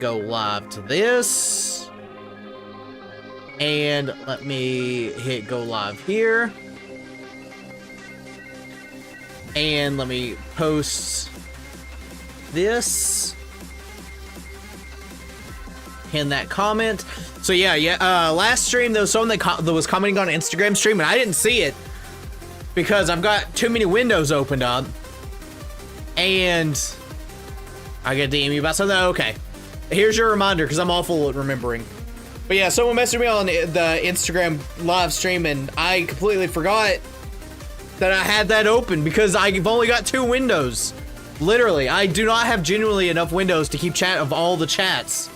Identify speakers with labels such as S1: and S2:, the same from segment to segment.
S1: go live to this. And let me hit go live here. And let me post this. Pin that comment. So yeah, last stream there was someone that was commenting on an Instagram stream and I didn't see it because I've got too many windows opened up. And I get DM you about something. Okay, here's your reminder because I'm awful at remembering. But yeah, someone messaged me on the Instagram live stream and I completely forgot that I had that open because I've only got 2 windows. Literally, I do not have genuinely enough windows to keep track of all the chats.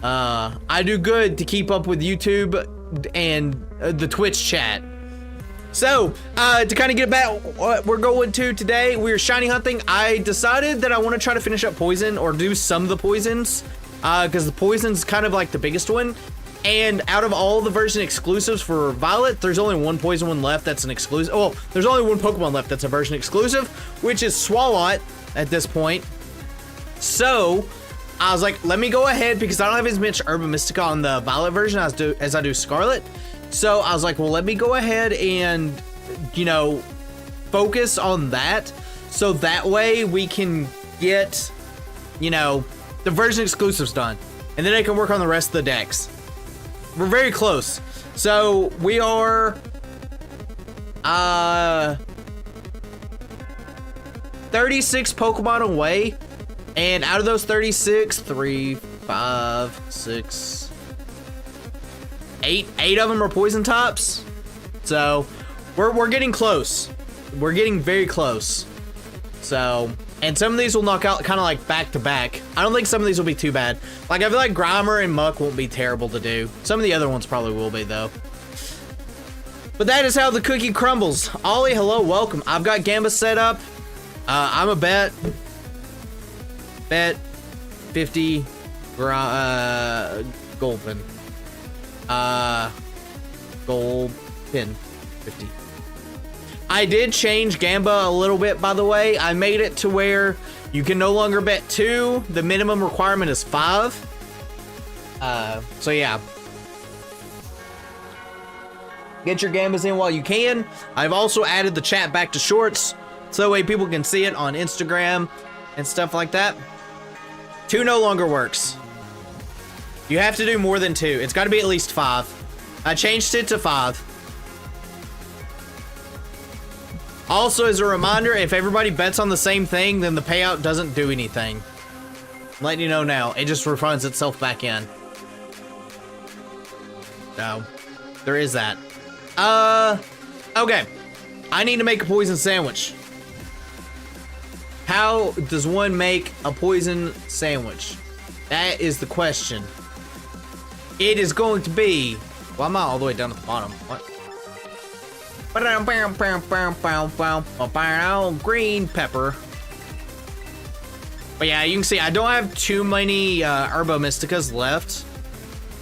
S1: I do good to keep up with YouTube and the Twitch chat. So, to kind of get back what we're going to today, we're shiny hunting. I decided that I want to try to finish up poison or do some of the poisons, because the poison's kind of like the biggest one. And out of all the version exclusives for Violet, there's only one poison one left that's an exclusive. Oh, there's only one Pokemon left that's a version exclusive, which is Swalot at this point. So, I was like, let me go ahead because I don't have as much Herba Mystica on the Violet version as I do Scarlet. So I was like, well, let me go ahead and, you know, focus on that. So that way we can get, you know, the version exclusives done. And then I can work on the rest of the decks. We're very close. So we are, 36 Pokemon away. And out of those 36, 3, 5, 6, 8 of them are poison tops. So we're getting close. We're getting very close. So, and some of these will knock out kind of like back to back. I don't think some of these will be too bad. Like I feel like Grimer and Muck won't be terrible to do. Some of the other ones probably will be though. But that is how the cookie crumbles. Ollie, hello, welcome. I've got Gamba set up. I'm a bet 50 gold pin. Gold pin 50. I did change Gamba a little bit, by the way. I made it to where you can no longer bet 2. The minimum requirement is 5. So yeah. Get your Gambas in while you can. I've also added the chat back to shorts, so that way people can see it on Instagram and stuff like that. 2 no longer works. You have to do more than 2. It's got to be at least 5. I changed it to 5. Also, as a reminder, if everybody bets on the same thing, then the payout doesn't do anything. I'm letting you know now. It just refunds itself back in. So, there is that. Okay. I need to make a poison sandwich. How does one make a poison sandwich? That is the question. It is going to be... Why am I all the way down at the bottom? What? Green pepper. But yeah, you can see I don't have too many Herba Mysticas left.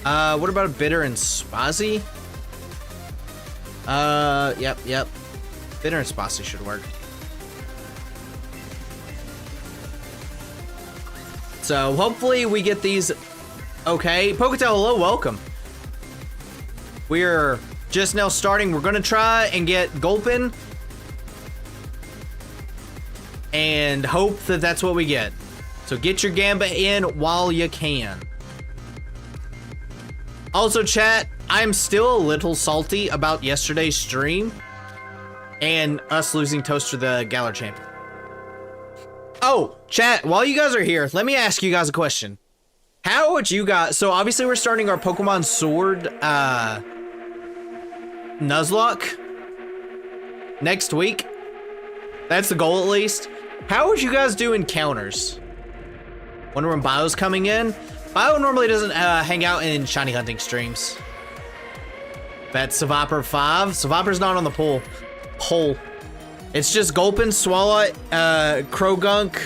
S1: What about a bitter and spicy? Yep. Bitter and spicy should work. So hopefully we get these okay. Poketel, hello, welcome. We're just now starting. We're gonna try and get Gulpin and hope that that's what we get. So get your Gamba in while you can. Also, chat, I'm still a little salty about yesterday's stream and us losing Toaster the Galar champion. Oh, chat, while you guys are here, let me ask you guys a question. How would you guys... So, obviously, we're starting our Pokemon Sword, Nuzlocke next week. That's the goal, at least. How would you guys do encounters? Wonder when Bio's coming in? Bio normally doesn't hang out in shiny hunting streams. That's Seviper 5. Seviper's not on the poll. It's just Gulpin, Swalot, Krogunk.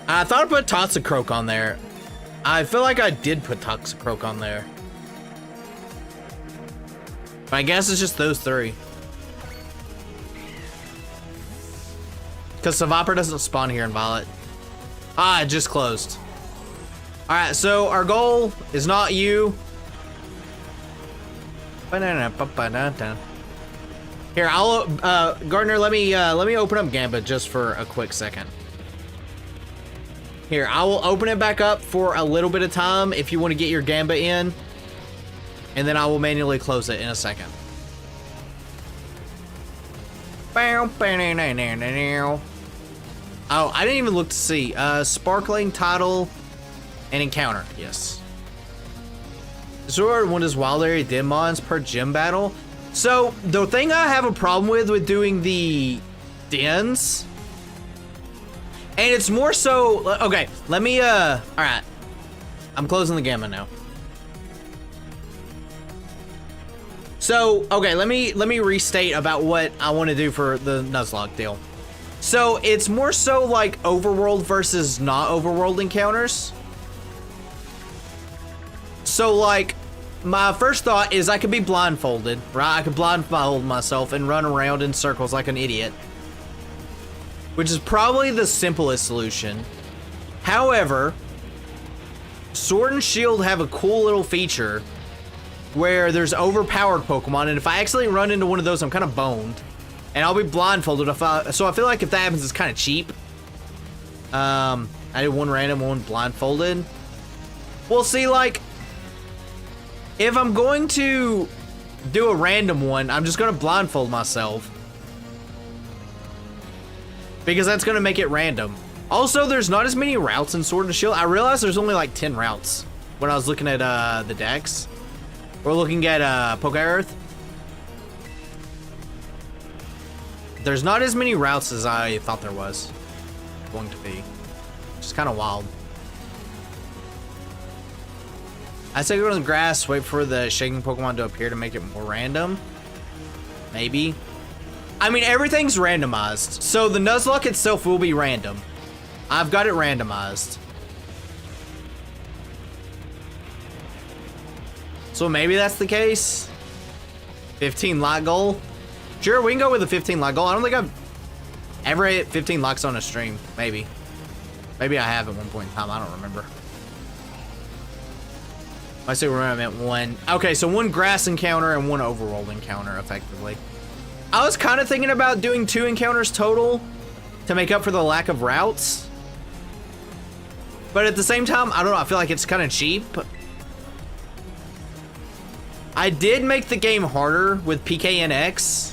S1: I thought I put Toxicroak on there. I feel like I did put Toxicroak on there. But I guess it's just those 3. Because Seviper doesn't spawn here in Violet. Ah, it just closed. All right, so our goal is not you. Here, I'll Gardner, let me open up Gambit just for a quick second. Here, I will open it back up for a little bit of time if you want to get your Gambit in, and then I will manually close it in a second. Oh, I didn't even look to see. Sparkling, title, and encounter. Yes. Zord, one does wild area den mons per gym battle. So, the thing I have a problem with doing the dens, and it's more so, okay, let me, all right. I'm closing the gamma now. So, okay, let me restate about what I want to do for the Nuzlocke deal. So, it's more so like overworld versus not overworld encounters. So, like, my first thought is I could be blindfolded, right? I could blindfold myself and run around in circles like an idiot, which is probably the simplest solution. However, Sword and Shield have a cool little feature where there's overpowered Pokemon, and if I accidentally run into one of those, I'm kind of boned, and I'll be blindfolded. So I feel like if that happens, it's kind of cheap. I did one random, one blindfolded. We'll see, like, if I'm going to do a random one, I'm just going to blindfold myself, because that's going to make it random. Also, there's not as many routes in Sword and Shield. I realized there's only like 10 routes when I was looking at the decks. We're looking at Poke Earth. There's not as many routes as I thought there was going to be, which is kind of wild. I say go to the grass, wait for the shaking Pokemon to appear to make it more random. Maybe. I mean, everything's randomized, so the Nuzlocke itself will be random. I've got it randomized. So maybe that's the case. 15 like goal. Sure, we can go with a 15 like goal. I don't think I've ever hit 15 likes on a stream. Maybe. Maybe I have at one point in time. I don't remember. I say remember I meant one. Okay, so one grass encounter and one overworld encounter, effectively. I was kind of thinking about doing 2 encounters total to make up for the lack of routes. But at the same time, I don't know, I feel like it's kind of cheap. I did make the game harder with PKNX,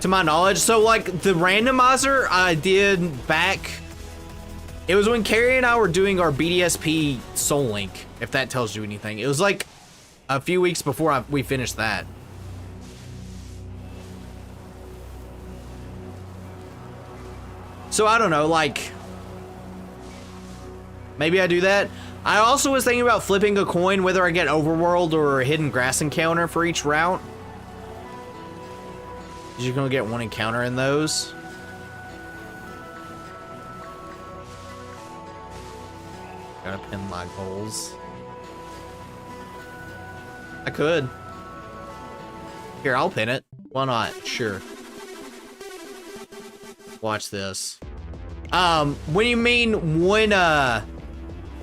S1: to my knowledge. So, like, the randomizer I did back, it was when Carrie and I were doing our BDSP Soul Link, if that tells you anything. It was like a few weeks before we finished that. So I don't know, like, maybe I do that. I also was thinking about flipping a coin, whether I get overworld or a hidden grass encounter for each route. You're gonna get one encounter in those. Gotta pin my goals. I could. Here, I'll pin it. Why not? Sure. Watch this. When you mean one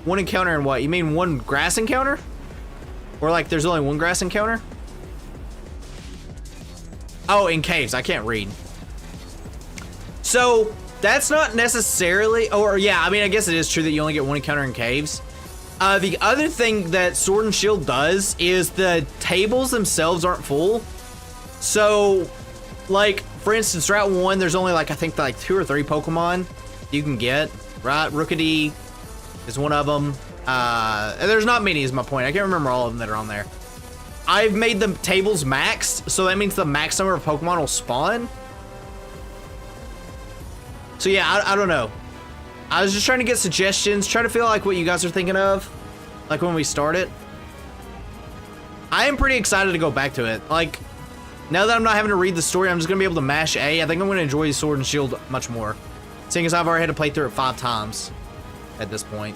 S1: encounter and what? You mean one grass encounter? Or like there's only one grass encounter? Oh, in caves. I can't read. So that's not necessarily, or yeah, I mean, I guess it is true that you only get one encounter in caves. The other thing that Sword and Shield does is the tables themselves aren't full. So, like, for instance, Route 1, there's only like, I think like 2 or 3 Pokemon you can get, right? Rookity is one of them. There's not many is my point. I can't remember all of them that are on there. I've made the tables maxed, so that means the max number of Pokemon will spawn. So yeah, I don't know. I was just trying to get suggestions, trying to feel like what you guys are thinking of, like when we start it. I am pretty excited to go back to it. Like, now that I'm not having to read the story, I'm just gonna be able to mash A. I think I'm gonna enjoy Sword and Shield much more, seeing as I've already had to play through it 5 times at this point.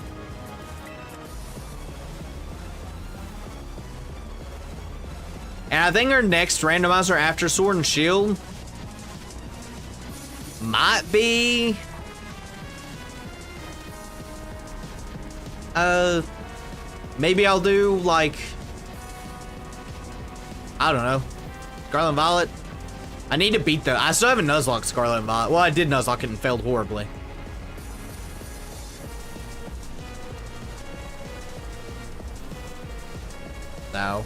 S1: And I think our next randomizer after Sword and Shield might be Maybe I'll do, like, I don't know, Scarlet and Violet. I need to beat the, I still haven't Nuzlocke Scarlet and Violet. Well, I did Nuzlocke it and failed horribly. So,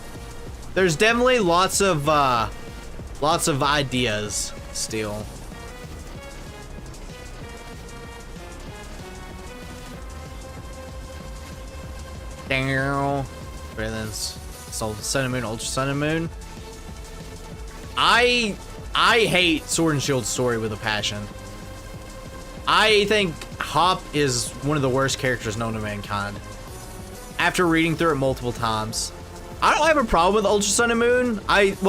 S1: there's definitely lots of ideas still. Down. Sun and Moon, Ultra Sun and Moon. I hate Sword and Shield story with a passion. I think Hop is one of the worst characters known to mankind. After reading through it multiple times, I don't have a problem with Ultra Sun and Moon. I do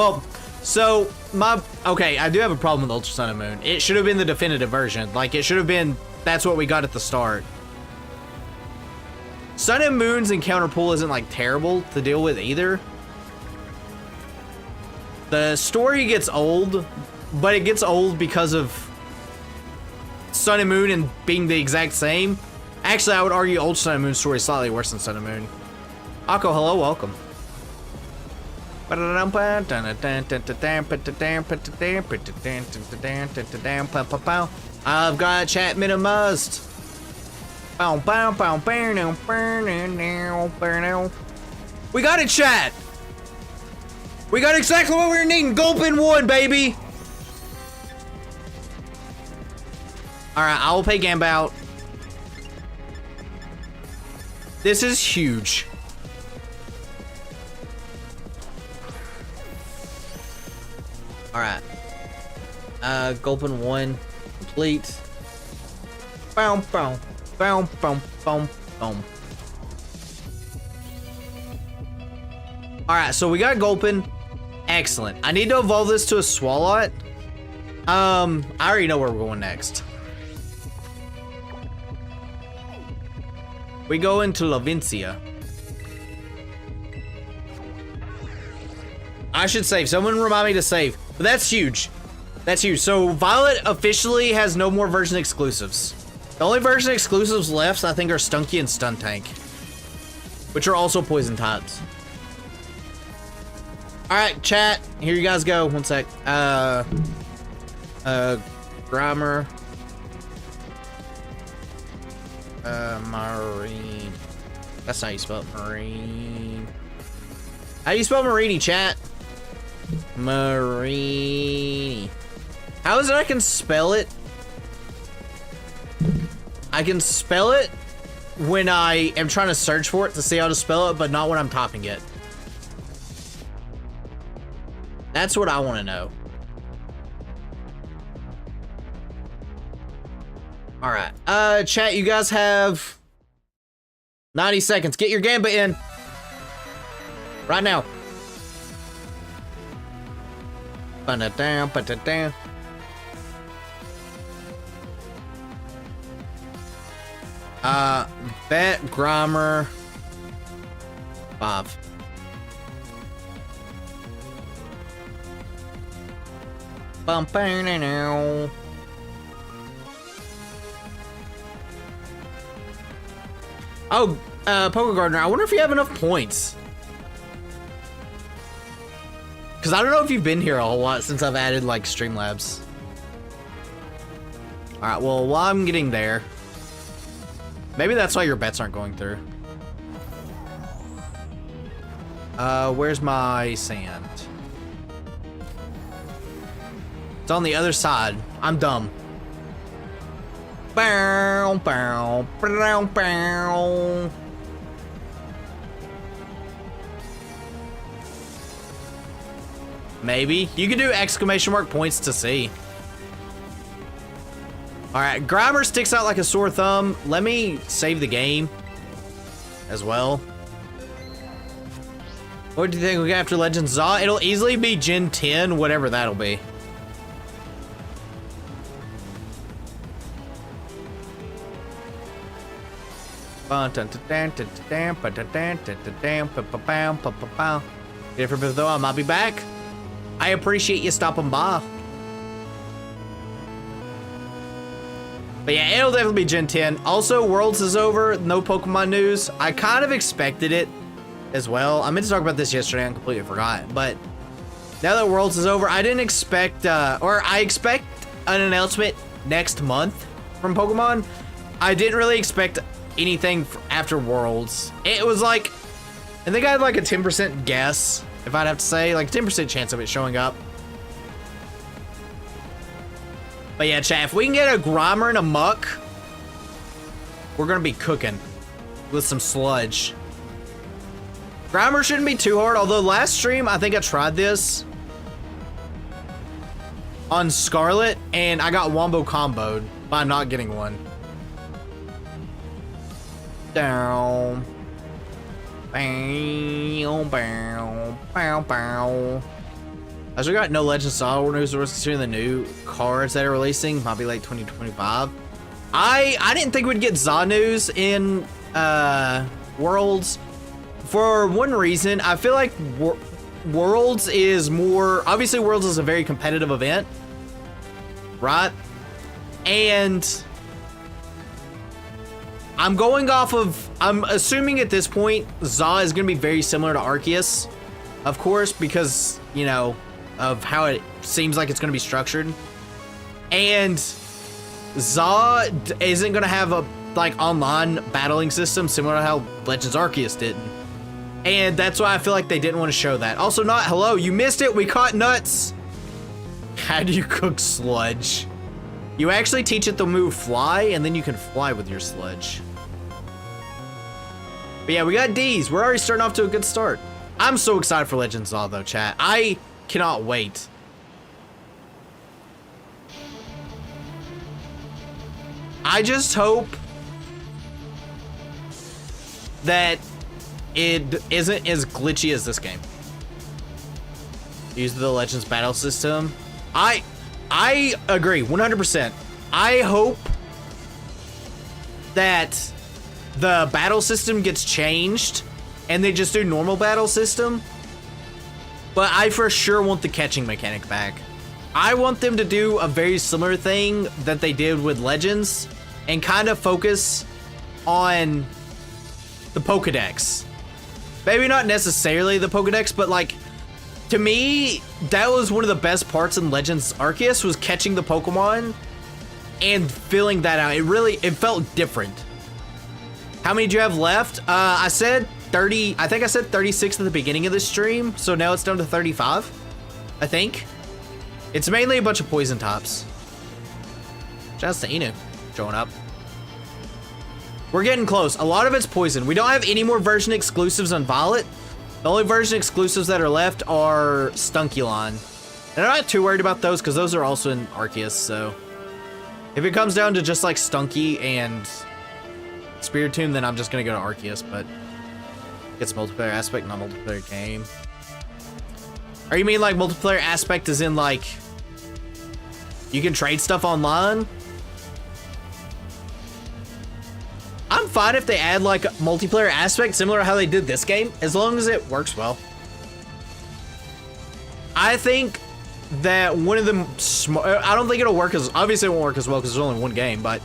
S1: have a problem with Ultra Sun and Moon. It should have been the definitive version. Like, it should have been, that's what we got at the start. Sun and Moon's encounter pool isn't, like, terrible to deal with either. The story gets old, but it gets old because of Sun and Moon and being the exact same. Actually, I would argue Ultra Sun and Moon's story is slightly worse than Sun and Moon. Akko, hello, welcome. I've got chat minimized. We got it, chat. We got exactly what we were needing. Gulpin 1, baby. All right, I will pay Gambout. This is huge. All right. Gulpin 1 complete. Boom, boom. Boom, boom, boom, boom. Alright, so we got Gulpin. Excellent. I need to evolve this to a Swalot. I already know where we're going next. We go into Lavincia. I should save. Someone remind me to save. But that's huge. That's huge. So Violet officially has no more version exclusives. The only version exclusives left, I think, are Stunky and Stuntank, which are also poison types. All right, chat. Here you guys go. One sec. Grammar. Marine. That's how you spell it. Marine. How do you spell Marini, chat? Marini. How is it I can spell it? I can spell it when I am trying to search for it to see how to spell it, but not when I'm typing it. That's what I want to know. All right. Chat, you guys have 90 seconds. Get your Gambit in. Right now. Ba-da-dam, ba-da-dam. Bet Grammar 5. Bum-bam-now. Oh, Poke Gardener, I wonder if you have enough points. Because I don't know if you've been here a whole lot since I've added, like, Streamlabs. Alright, well, while I'm getting there, maybe that's why your bets aren't going through. Where's my sand? It's on the other side. I'm dumb. Bow, bow, bow, bow. Maybe. You can do exclamation mark points to see. Alright, Grimer sticks out like a sore thumb. Let me save the game as well. What do you think we got after Legends Zaw? It'll easily be Gen 10, whatever that'll be. Different though, I might be back. I appreciate you stopping by. But yeah, it'll definitely be Gen 10. Also, Worlds is over. No Pokemon news. I kind of expected it as well. I meant to talk about this yesterday. I completely forgot. But now that Worlds is over, I didn't expect, or I expect an announcement next month from Pokemon. I didn't really expect anything after Worlds. It was like, I think I had like a 10% guess, if I'd have to say, like 10% chance of it showing up. But yeah, chat, if we can get a Grimer and a Muck, we're gonna be cooking with some sludge. Grimer shouldn't be too hard, although last stream, I think I tried this on Scarlet, and I got Wombo comboed by not getting one. Down. Bow, bow, bow, bow. I still got no Legend Star Wars news considering the new cards that are releasing. Might be like 2025. I didn't think we'd get ZA news in Worlds. For one reason, I feel like Worlds is more... Obviously, Worlds is a very competitive event, right? And I'm going off of... I'm assuming at this point, ZA is going to be very similar to Arceus, of course, because, you know, of how it seems like it's going to be structured. And ZA isn't going to have a, like, online battling system similar to how Legends Arceus did. And that's why I feel like they didn't want to show that. Also, not hello, you missed it. We caught nuts. How do you cook sludge? You actually teach it the move fly, and then you can fly with your sludge. But yeah, we got D's. We're already starting off to a good start. I'm so excited for Legends ZA though, chat. I cannot wait. I just hope that it isn't as glitchy as this game. Use the Legends battle system. I agree 100%. I hope that the battle system gets changed and they just do normal battle system. But I for sure want the catching mechanic back. I want them to do a very similar thing that they did with Legends and kind of focus on the Pokedex. Maybe not necessarily the Pokedex, but like, to me, that was one of the best parts in Legends Arceus, was catching the Pokemon and filling that out. It felt different. How many do you have left? I said 30, I think I said 36 at the beginning of the stream, so now it's down to 35, I think. It's mainly a bunch of poison tops. Shouts to Inu showing up. We're getting close. A lot of it's poison. We don't have any more version exclusives on Violet. The only version exclusives that are left are Stunkulon. And I'm not too worried about those because those are also in Arceus, so if it comes down to just like Stunky and Spiritomb, then I'm just gonna go to Arceus, but it's multiplayer aspect, not multiplayer game. Or you mean like multiplayer aspect as in like you can trade stuff online? I'm fine if they add like a multiplayer aspect similar to how they did this game, as long as it works well. I think that one of the I don't think it'll work as, obviously it won't work as well because there's only one game, but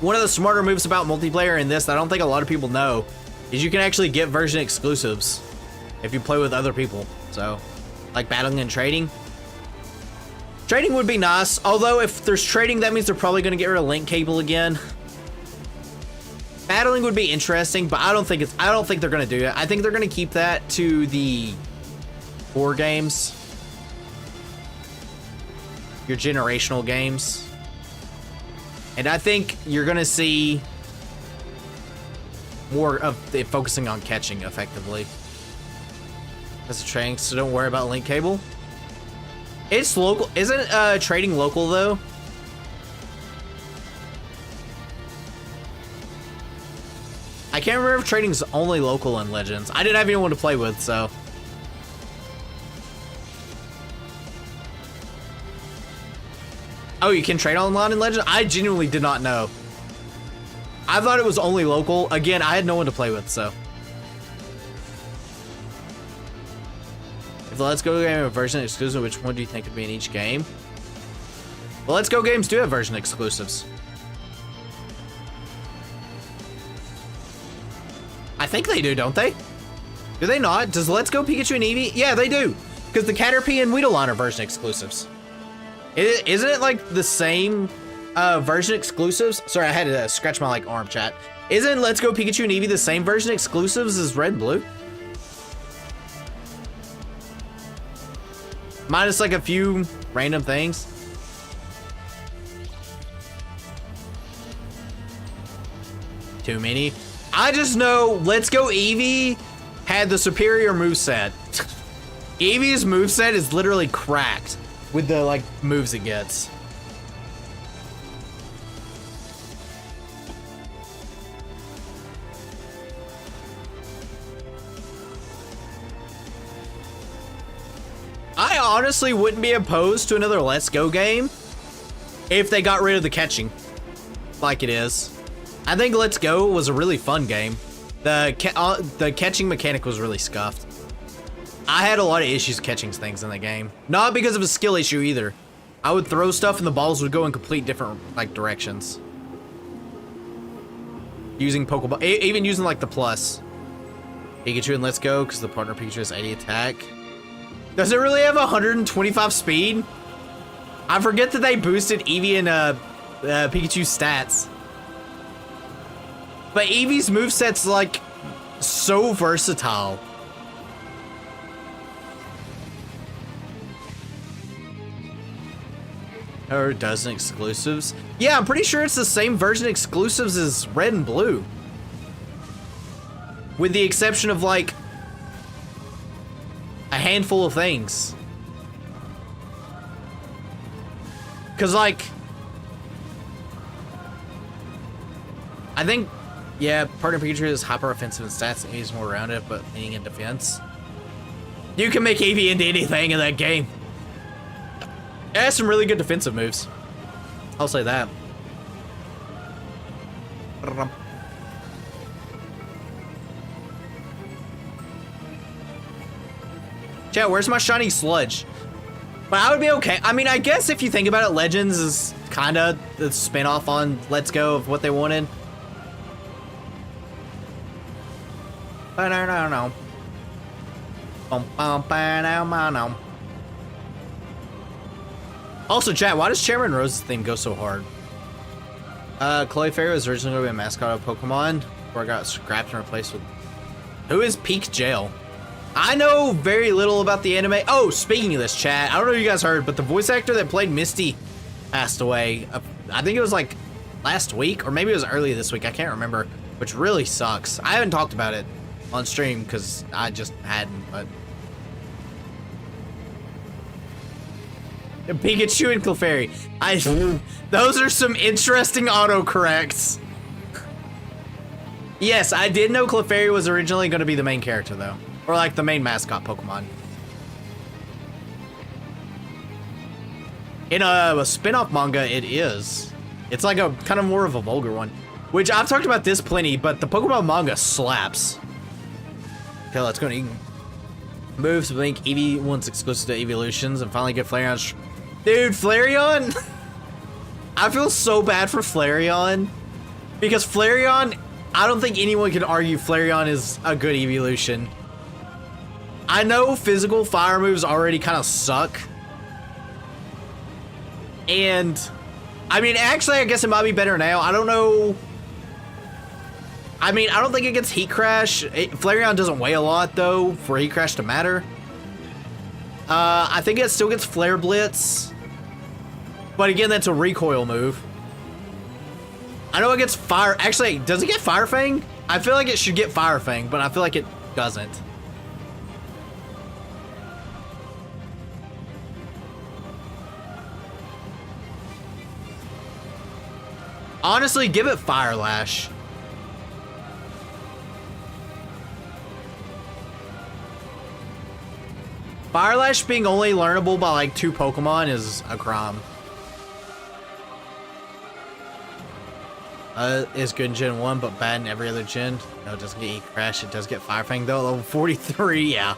S1: one of the smarter moves about multiplayer in this that I don't think a lot of people know is you can actually get version exclusives if you play with other people. So, like battling and trading. Trading would be nice, although if there's trading, that means they're probably going to get rid of link cable again. Battling would be interesting, but I don't think they're going to do it. I think they're going to keep that to the core games. Your generational games. And I think you're going to see more of it focusing on catching effectively. That's a trading, so don't worry about link cable. It's local. Isn't trading local though? I can't remember if trading's only local in Legends. I didn't have anyone to play with, so. Oh, you can trade online in Legends? I genuinely did not know. I thought it was only local. Again, I had no one to play with, so. If the Let's Go game have version exclusive, which one do you think would be in each game? Well, Let's Go games do have version exclusives. I think they do, don't they? Do they not? Does Let's Go Pikachu and Eevee? Yeah, they do. Because the Caterpie and Weedle are version exclusives. Isn't it like the same version exclusives? Sorry, I had to scratch my like arm, chat. Isn't Let's Go Pikachu and Eevee the same version exclusives as Red and Blue? Minus like a few random things. Too many. I just know Let's Go Eevee had the superior moveset. Eevee's moveset is literally cracked with the like moves it gets. I honestly wouldn't be opposed to another Let's Go game if they got rid of the catching like it is. I think Let's Go was a really fun game. The catching mechanic was really scuffed. I had a lot of issues catching things in the game. Not because of a skill issue either. I would throw stuff and the balls would go in complete different like directions. Using Pokeball, even using like the plus. Pikachu and Let's Go, because the partner Pikachu has 80 attack. Does it really have 125 speed? I forget that they boosted Eevee and Pikachu's stats. But Eevee's moveset's like so versatile. Or dozen exclusives? Yeah, I'm pretty sure it's the same version exclusives as Red and Blue. With the exception of like a handful of things. Cause like, I think, yeah, partner Pikachu is hyper offensive in stats and he's more rounded, but leaning in defense. You can make Eevee into anything in that game. It has some really good defensive moves. I'll say that. Chat, where's my shiny sludge? But I would be okay. I mean, I guess if you think about it, Legends is kind of the spin-off on Let's Go of what they wanted. But I don't know. Also, chat, why does Chairman Rose's theme go so hard? Chloe Fairy was originally going to be a mascot of Pokemon, before it got scrapped and replaced with... Who is Peak Jail? I know very little about the anime. Oh, speaking of this, chat, I don't know if you guys heard, but the voice actor that played Misty passed away. I think it was like last week, or maybe it was early this week. I can't remember, which really sucks. I haven't talked about it on stream because I just hadn't, but... Pikachu and Clefairy. Those are some interesting autocorrects. Yes, I did know Clefairy was originally going to be the main character, though. Or like the main mascot Pokemon. In a spin-off manga, it is. It's like a kind of more of a vulgar one. Which I've talked about this plenty, but the Pokemon manga slaps. Okay, let's go to moves to make Eevee once exclusive to evolutions and finally get Flareon. Dude, Flareon! I feel so bad for Flareon. Because Flareon, I don't think anyone can argue Flareon is a good evolution. I know physical fire moves already kind of suck. And, I mean, actually, I guess it might be better now. I don't know. I mean, I don't think it gets Heat Crash. Flareon doesn't weigh a lot, though, for Heat Crash to matter. I think it still gets Flare Blitz. But again, that's a recoil move. I know it gets Fire... Actually, does it get Fire Fang? I feel like it should get Fire Fang, but I feel like it doesn't. Honestly, give it Fire Lash. Fire Lash being only learnable by like 2 Pokemon is a crime. Is good in Gen 1, but bad in every other gen. No, it doesn't get Heat Crash. It does get Fire Fang, though. Level 43, yeah.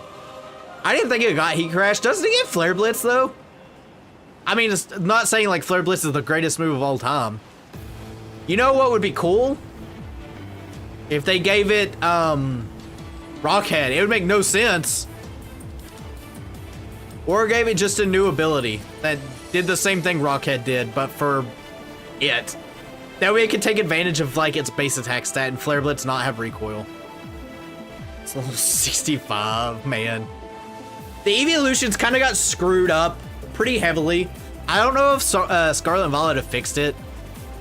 S1: I didn't think it got Heat Crash. Doesn't it get Flare Blitz, though? I mean, it's not saying, like, Flare Blitz is the greatest move of all time. You know what would be cool? If they gave it Rockhead, it would make no sense. Or gave it just a new ability that did the same thing Rockhead did, but for it. That way it could take advantage of like its base attack stat and Flare Blitz not have recoil. It's level 65, man. The evolutions kind of got screwed up pretty heavily. I don't know if Scarlet and Violet have fixed it,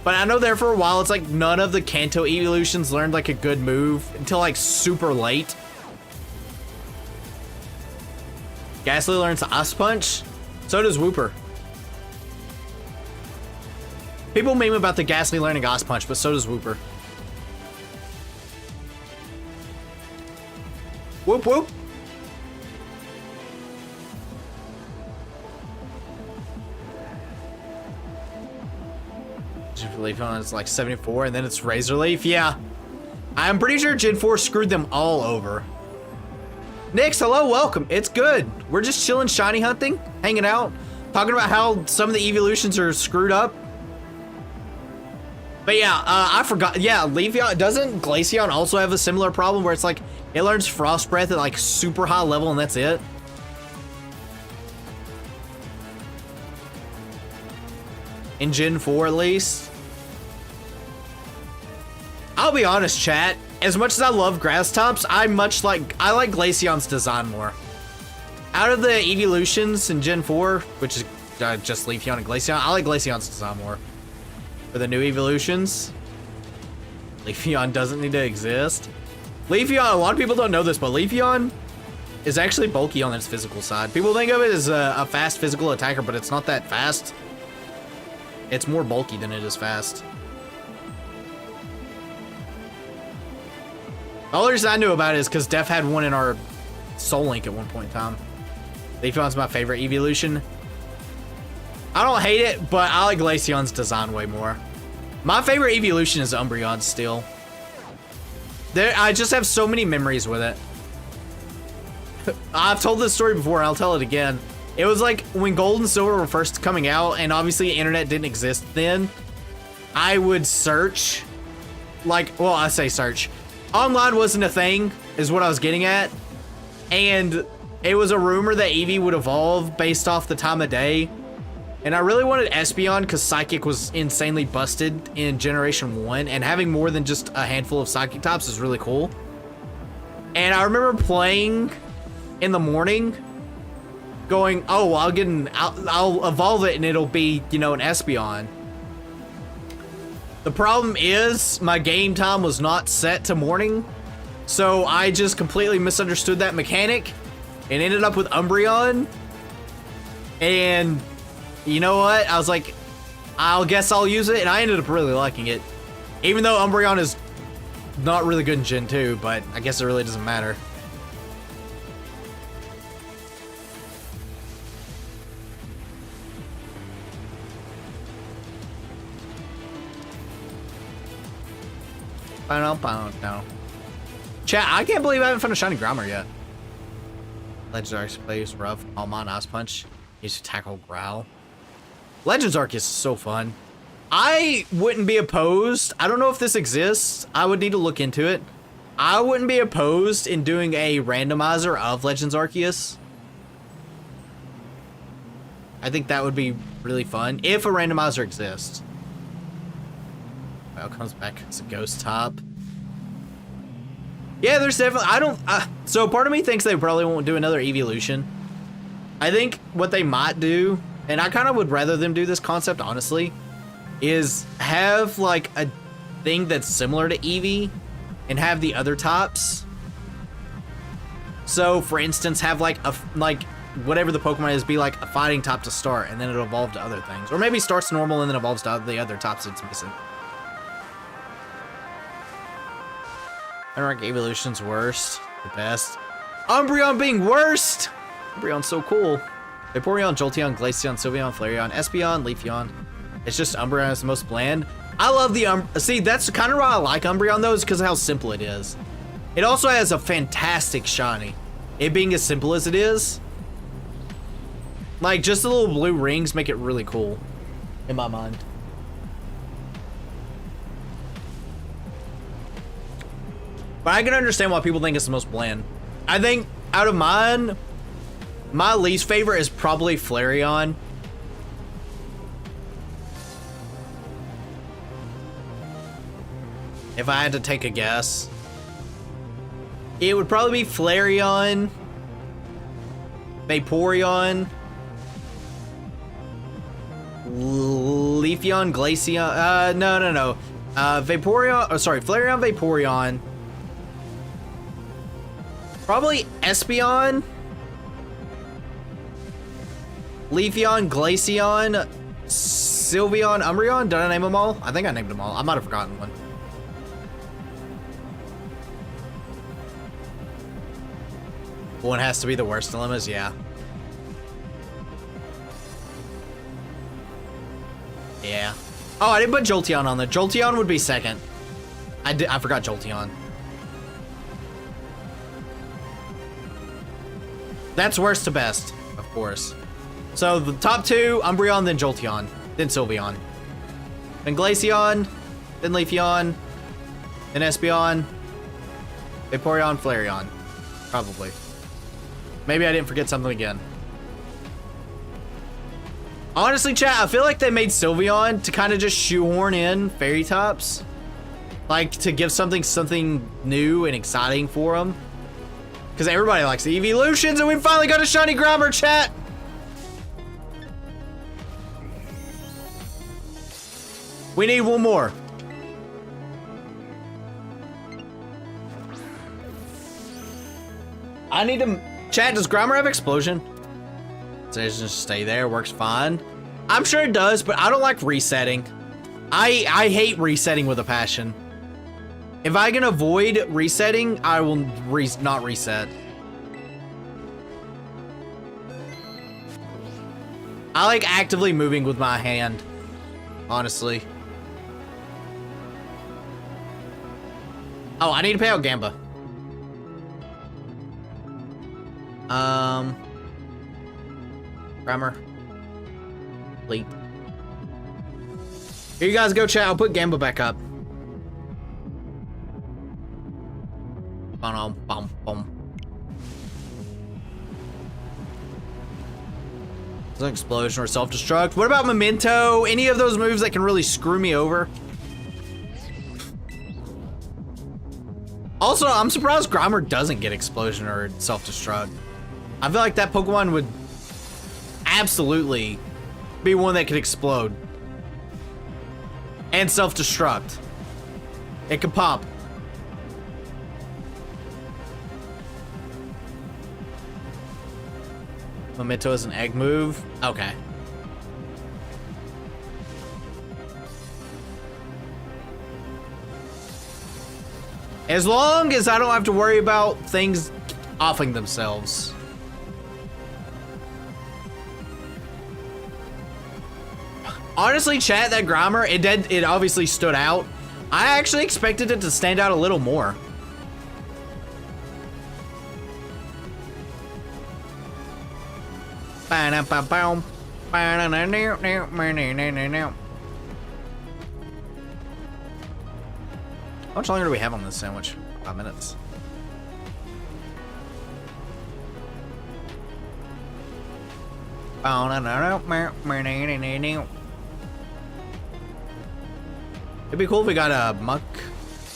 S1: but I know there for a while it's like none of the Kanto evolutions learned like a good move until like super late. Ghastly learns Ice Punch, so does Wooper. People meme about the Ghastly learning Ice Punch, but so does Wooper. Whoop whoop. Leaf on it's like 74, and then it's Razor Leaf. Yeah, I'm pretty sure Gen 4 screwed them all over. Nix, hello, welcome. It's good. We're just chilling, shiny hunting, hanging out, talking about how some of the evolutions are screwed up. But yeah, I forgot. Yeah, Leafeon, doesn't Glaceon also have a similar problem where it's like it learns Frost Breath at like super high level and that's it? In Gen 4 at least. I'll be honest, chat. As much as I love grass types, I like Glaceon's design more. Out of the evolutions in Gen 4, which is just Leafeon and Glaceon, I like Glaceon's design more. For the new evolutions, Leafeon doesn't need to exist. Leafeon, a lot of people don't know this, but Leafeon is actually bulky on its physical side. People think of it as a fast physical attacker, but it's not that fast. It's more bulky than it is fast. The only reason I knew about it is because Def had one in our Soul Link at one point in time. Leafeon's my favorite evolution. I don't hate it, but I like Glaceon's design way more. My favorite evolution is Umbreon still. I just have so many memories with it. I've told this story before, and I'll tell it again. It was like when Gold and Silver were first coming out, and obviously internet didn't exist then. I would search, well, I say search. Online wasn't a thing, is what I was getting at. And it was a rumor that Eevee would evolve based off the time of day. And I really wanted Espeon because Psychic was insanely busted in Generation 1. And having more than just a handful of Psychic types is really cool. And I remember playing in the morning, going, oh, I'll evolve it and it'll be, you know, an Espeon. The problem is my game time was not set to morning, so I just completely misunderstood that mechanic and ended up with Umbreon. And you know what? I was like, I guess I'll use it, and I ended up really liking it. Even though Umbreon is not really good in Gen 2, but I guess it really doesn't matter. Chat, I can't believe I haven't found a shiny Grimer yet. Legends Arceus plays rough. Almond Ice Punch. Used to tackle Growl. Legends Arceus is so fun. I wouldn't be opposed. I don't know if this exists. I would need to look into it. I wouldn't be opposed in doing a randomizer of Legends Arceus. I think that would be really fun if a randomizer exists. Well, comes back as a ghost top. Yeah, there's definitely, so part of me thinks they probably won't do another evolution. I think what they might do, and I kind of would rather them do this concept, honestly, is have like a thing that's similar to Eevee and have the other types. So for instance, have like whatever the Pokemon is, be like a fighting type to start, and then it'll evolve to other things. Or maybe starts normal and then evolves to the other types it's missing. I don't think evolution's worst. The best. Umbreon being worst! Umbreon's so cool. Vaporeon, Jolteon, Glaceon, Sylveon, Flareon, Espeon, Leafeon. It's just Umbreon is the most bland. I love the see, that's kind of why I like Umbreon though, is because of how simple it is. It also has a fantastic shiny. It being as simple as it is. Like, just the little blue rings make it really cool. In my mind. But I can understand why people think it's the most bland. I think out of mine, my least favorite is probably Flareon. If I had to take a guess, it would probably be Flareon, Vaporeon, Leafeon, Glaceon. No. Vaporeon. Oh, sorry, Flareon, Vaporeon. Probably Espeon, Leafeon, Glaceon, Sylveon, Umbreon. Did I name them all? I think I named them all. I might have forgotten one. One has to be the worst dilemmas, yeah. Yeah. Oh, I didn't put Jolteon on there. Jolteon would be second. I forgot Jolteon. That's worst to best, of course. So the top two, Umbreon, then Jolteon, then Sylveon. Then Glaceon, then Leafeon, then Espeon, Vaporeon, Flareon. Probably. Maybe I didn't forget something again. Honestly, chat, I feel like they made Sylveon to kind of just shoehorn in fairy types. Like, to give something new and exciting for them. Because everybody likes the evolutions, and we finally got a shiny Grimer, chat! We need one more. I need to... Chat, does Grimer have Explosion? So it just stay there, works fine. I'm sure it does, but I don't like resetting. I hate resetting with a passion. If I can avoid resetting, I will not reset. I like actively moving with my hand, honestly. Oh, I need to pay out Gamba. Grimer. Leap. Here you guys go, chat. I'll put Gamba back up. Bum, bum, bum. It's an explosion or self-destruct. What about Memento? Any of those moves that can really screw me over? Also, I'm surprised Grimer doesn't get explosion or self-destruct. I feel like that Pokemon would absolutely be one that could explode. And self-destruct. It could pop. Memento is an egg move? Okay. As long as I don't have to worry about things offing themselves. Honestly, chat, that Grimer, it obviously stood out. I actually expected it to stand out a little more. How much longer do we have on this sandwich? 5 minutes. It'd be cool if we got a muck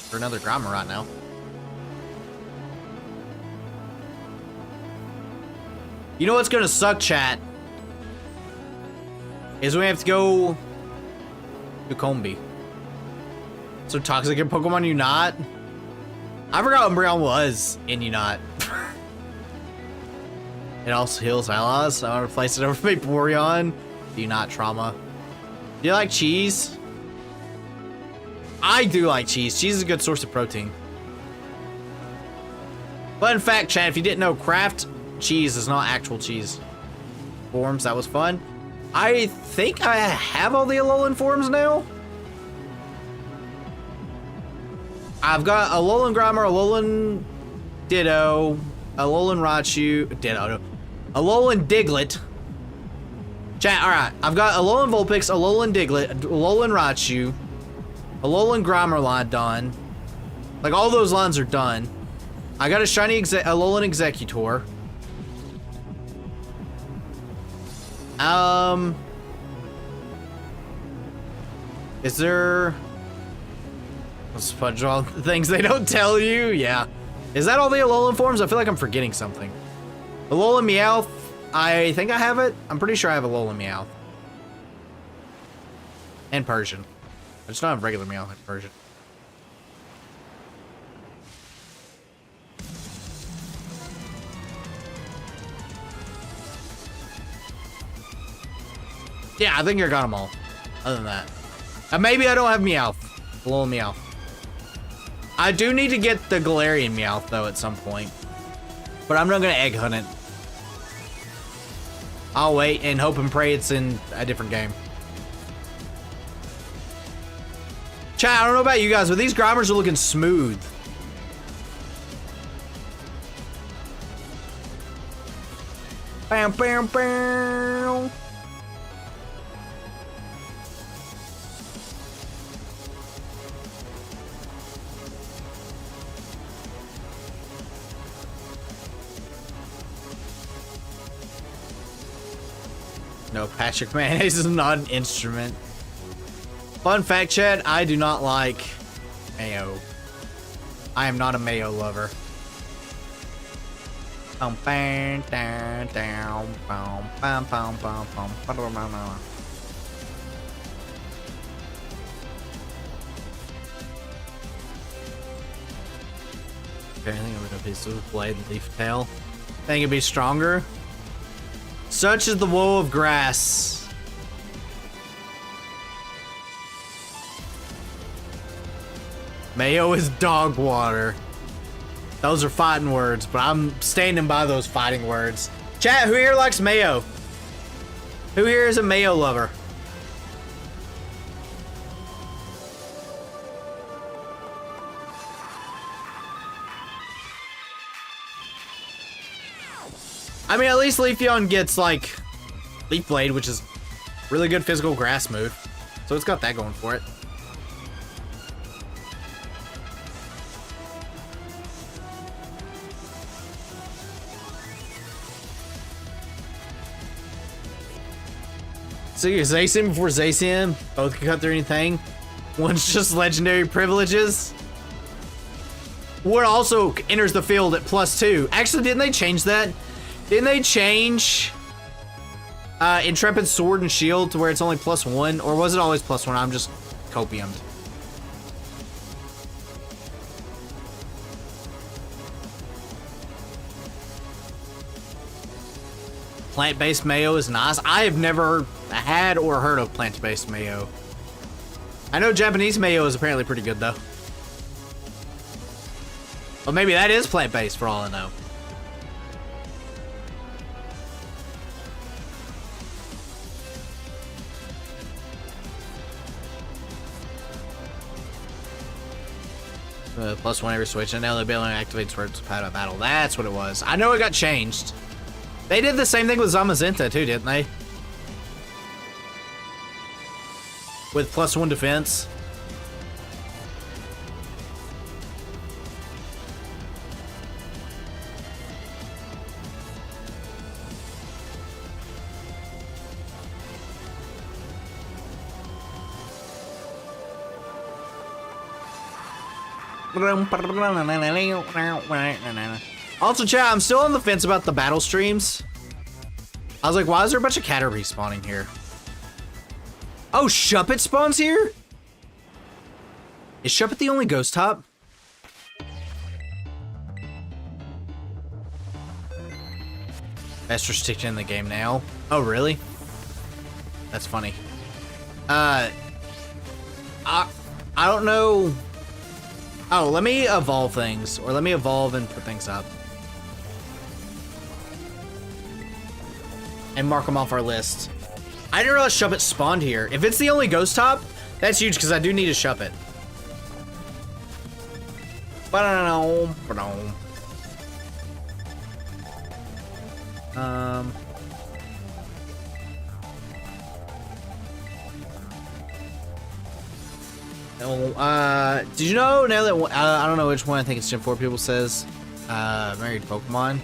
S1: for another Grimer right now. You know what's gonna suck, chat? Is we have to go to Combi. So toxic in Pokemon Unite? I forgot Umbreon was in Unite. It also heals allies. I want to replace it over Vaporeon. Unite trauma. Do you like cheese? I do like cheese. Cheese is a good source of protein. But in fact, chat, if you didn't know, Kraft cheese is not actual cheese. Forms, that was fun. I think I have all the Alolan forms now. I've got Alolan Grimer, Alolan Ditto, Alolan Raichu, Alolan Diglett. Chat, alright. I've got Alolan Vulpix, Alolan Diglett, Alolan Raichu, Alolan Grimer Lodon, Like, all those lines are done. I got a shiny Alolan Executor. Is there... Let's punch all the things they don't tell you. Yeah. Is that all the Alolan forms? I feel like I'm forgetting something. Alolan Meowth. I think I have it. I'm pretty sure I have Alolan Meowth. And Persian. I just don't have regular Meowth and Persian. Yeah, I think I got them all. Other than that. Maybe I don't have Meowth. Alolan Meowth. I do need to get the Galarian Meowth, though, at some point. But I'm not going to egg hunt it. I'll wait and hope and pray it's in a different game. Chat, I don't know about you guys, but these Grommers are looking smooth. Bam, bam, bam. No, Patrick Mayonnaise is not an instrument. Fun fact, Chad, I do not like mayo. I am not a mayo lover. Okay, I think I'm gonna piece of blade and leaf tail. Think it'd be stronger. Such is the woe of grass. Mayo is dog water. Those are fighting words, but I'm standing by those fighting words. Chat, who here likes mayo? Who here is a mayo lover? I mean, at least Leafeon gets, like, Leaf Blade, which is really good physical grass move. So it's got that going for it. So you're Zacian before Zacian. Both can cut through anything. One's just legendary privileges. One also enters the field at +2. Actually, didn't they change that? Didn't they change Intrepid Sword and Shield to where it's only +1? Or was it always +1? I'm just copiumed. Plant-based mayo is nice. I have never had or heard of plant-based mayo. I know Japanese mayo is apparently pretty good, though. Well, maybe that is plant-based for all I know. +1 every switch, and now the ability activates for its battle. That's what it was. I know it got changed. They did the same thing with Zamazenta too, didn't they? With +1 defense. Also, chat, I'm still on the fence about the battle streams. I was like, why is there a bunch of Catter respawning here? Oh, Shuppet spawns here? Is Shuppet the only ghost top? Best restricted in the game now. Oh, really? That's funny. I don't know. Oh, let me evolve things, or let me evolve and put things up. And mark them off our list. I didn't realize Shuppet spawned here. If it's the only ghost top, that's huge, because I do need a Shuppet. Did you know now that I don't know which one I think it's Gen 4 people says married Pokemon?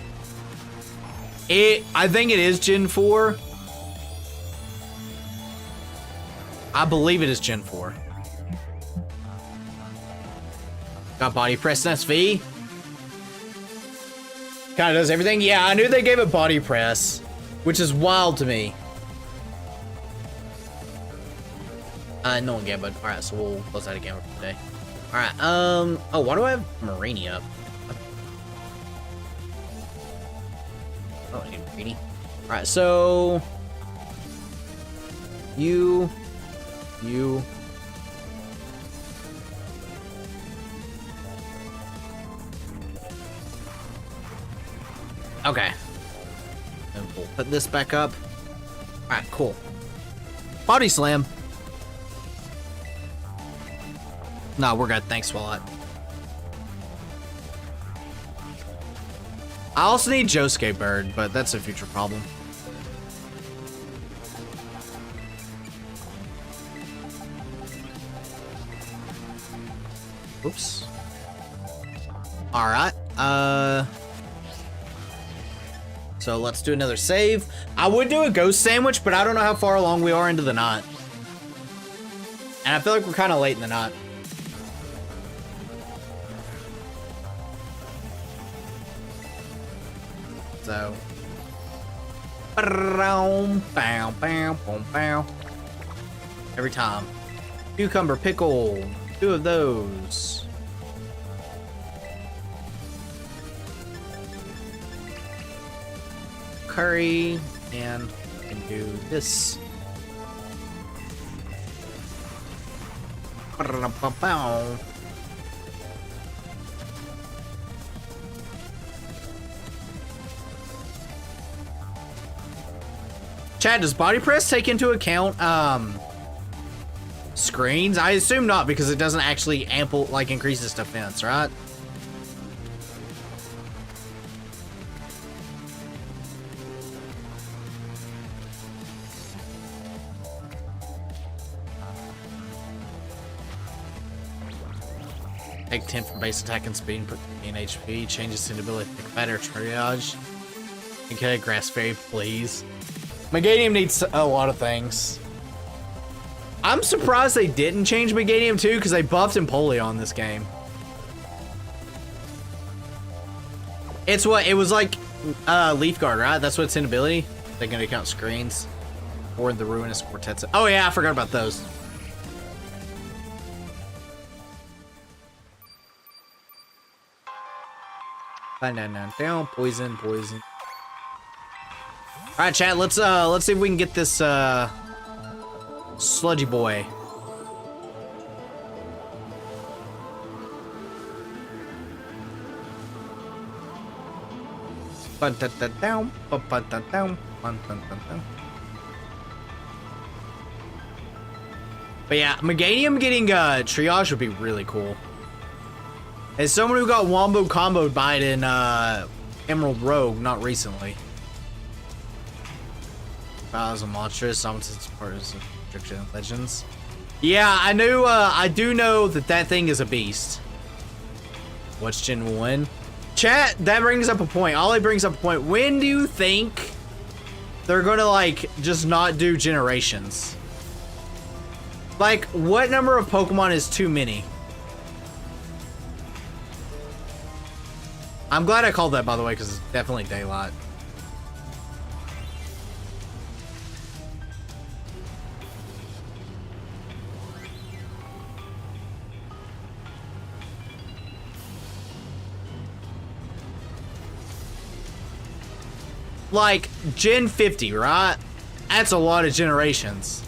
S1: I think it is Gen 4. I believe it is Gen 4. Got body press and SV. Kind of does everything. Yeah, I knew they gave it body press, which is wild to me. No one gave it. All right, so we'll close that again for today. All right. Oh, why do I have Marini up? Oh, I need Marini. All right, so you. Okay. And we'll put this back up. All right, cool. Body slam. No, we're good. Thanks a lot. I also need Josuke Bird, but that's a future problem. Oops. All right. So let's do another save. I would do a ghost sandwich, but I don't know how far along we are into the knot. And I feel like we're kind of late in the knot. So. Every time. Cucumber pickle. 2 of those. Curry, and we can do this. Chad, does body press take into account screens? I assume not, because it doesn't actually increases defense, right? Take 10 from base attack and speed and put in HP. Changes to ability to pick better triage. Okay, grass fairy, please. Meganium needs a lot of things. I'm surprised they didn't change Meganium too, because they buffed Empoleon this game. It's what it was like Leaf Guard, right? That's what's in ability. They're gonna count screens. Or the Ruinous Quartets. Oh yeah, I forgot about those. Down, poison. All right, chat. Let's see if we can get this sludgy boy. But yeah, Meganium getting triage would be really cool. As someone who got wombo comboed by it in Emerald Rogue, not recently. As a monstrous, it's part of Restriction Legends. Yeah, I knew. I do know that thing is a beast. What's Gen 1? Chat, that brings up a point. Ollie brings up a point. When do you think they're gonna just not do generations? Like, what number of Pokemon is too many? I'm glad I called that, by the way, because it's definitely daylight. Like, Gen 50, right? That's a lot of generations.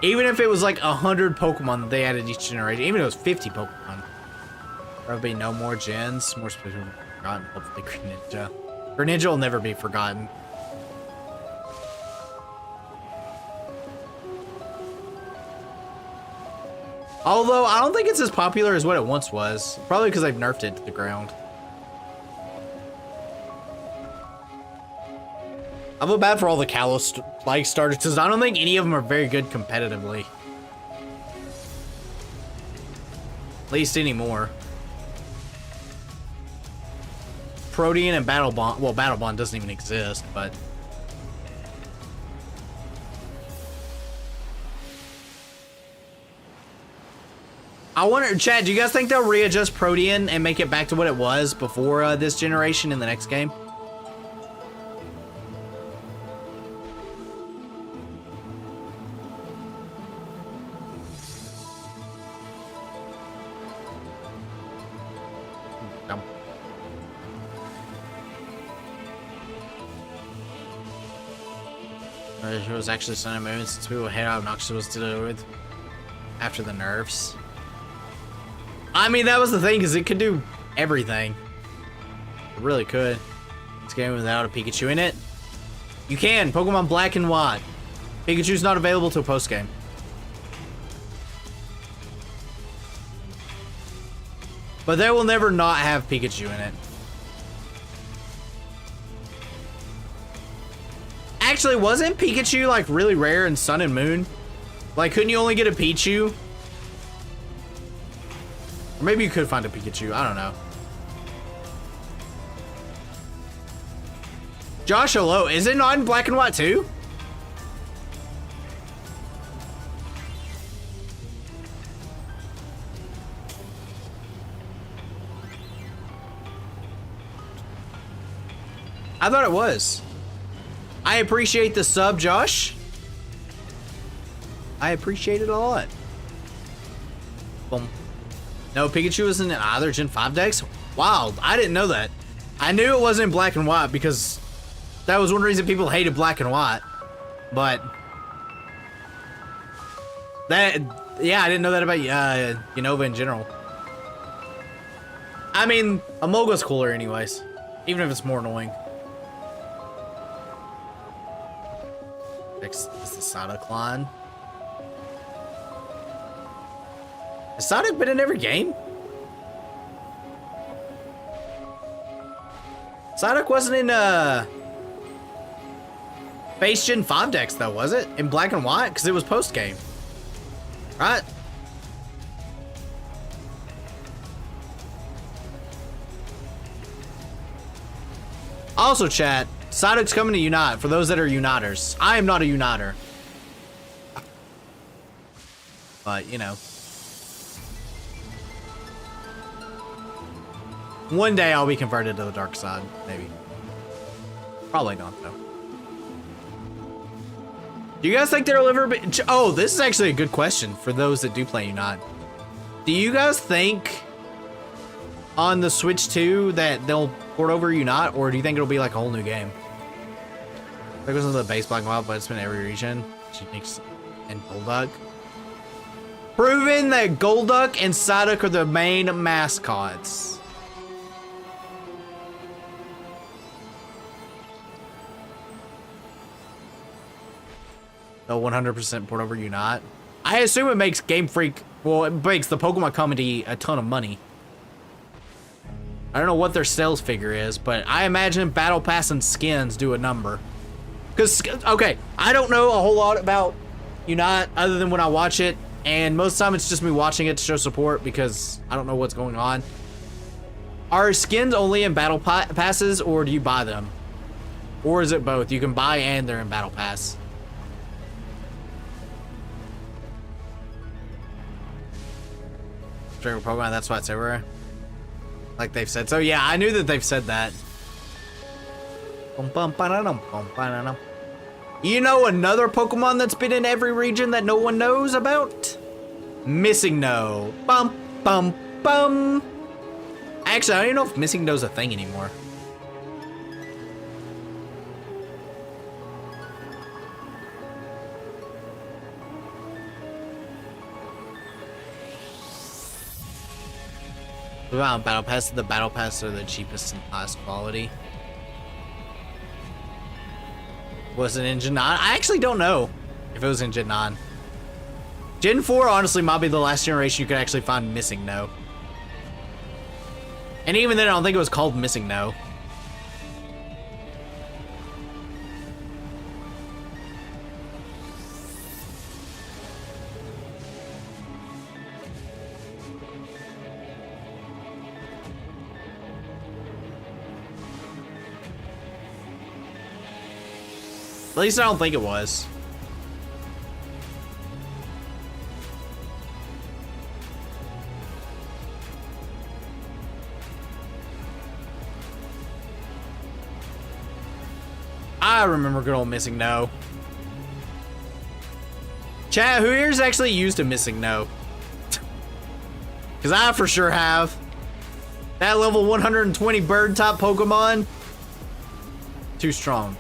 S1: Even if it was like 100 Pokemon that they added each generation, even if it was 50 Pokemon, there would be no more gens, more special forgotten. Hopefully, Greninja. Greninja will never be forgotten. Although, I don't think it's as popular as what it once was. Probably because they've nerfed it to the ground. I feel bad for all the Kalos like starters because I don't think any of them are very good competitively. At least anymore. Protean and Battle Bond. Well, Battle Bond doesn't even exist, but. I wonder, Chad, do you guys think they'll readjust Protean and make it back to what it was before this generation in the next game? No. It was actually Sun and Moon since people hate how obnoxious it was to do with after the nerfs. I mean, that was the thing, because it could do everything. It really could. This game without a Pikachu in it. You can. Pokemon Black and White. Pikachu's not available till post-game. But they will never not have Pikachu in it. Actually, wasn't Pikachu, like, really rare in Sun and Moon? Like, couldn't you only get a Pichu? Or maybe you could find a Pikachu. I don't know. Josh, hello. Is it not in Black and White too? I thought it was. I appreciate the sub, Josh. I appreciate it a lot. Boom. No, Pikachu isn't in either Gen 5 decks? Wow, I didn't know that. I knew it wasn't in Black and White because that was one reason people hated Black and White. But that, yeah, I didn't know that about Unova in general. I mean, Amoga's cooler anyways, even if it's more annoying. Next is the Psyduck line. Has Psyduck been in every game? Psyduck wasn't in base Gen 5 decks though, was it? In Black and White? Because it was post-game. Right? Also, chat, Psyduck's coming to Unite for those that are Uniters. I am not a Uniter. But, you know. One day I'll be converted to the dark side, maybe. Probably not, though. Do you guys think there'll ever be... Oh, this is actually a good question for those that do play Unite. Do you guys think on the Switch 2 that they'll port over Unite, or do you think it'll be like a whole new game? It goes into the base Black and White, but it's been every region. Uniques and Golduck. Proven that Golduck and Psyduck are the main mascots. They'll 100% port over Unite. I assume it makes Game Freak, well, it makes the Pokemon Company a ton of money. I don't know what their sales figure is, but I imagine Battle Pass and skins do a number. Because, okay, I don't know a whole lot about Unite other than when I watch it, and most of the time it's just me watching it to show support because I don't know what's going on. Are skins only in Battle Passes, or do you buy them? Or is it both? You can buy and they're in Battle Pass. Favorite Pokemon, that's why it's everywhere. Like they've said. So yeah, I knew that they've said that. You know another Pokemon that's been in every region that no one knows about? Missing No. Bum, bum, bum. Actually, I don't even know if Missing No's a thing anymore. What about Battle Pass? The Battle Pass are the cheapest and highest quality. Was it in Gen 9? I actually don't know if it was in Gen 9. Gen 4 honestly might be the last generation you could actually find Missing No. And even then I don't think it was called Missing No. At least I don't think it was. I remember good old Missing No. Chat, who here's actually used a Missing No? Because I for sure have. That level 120 bird type Pokemon. Too strong.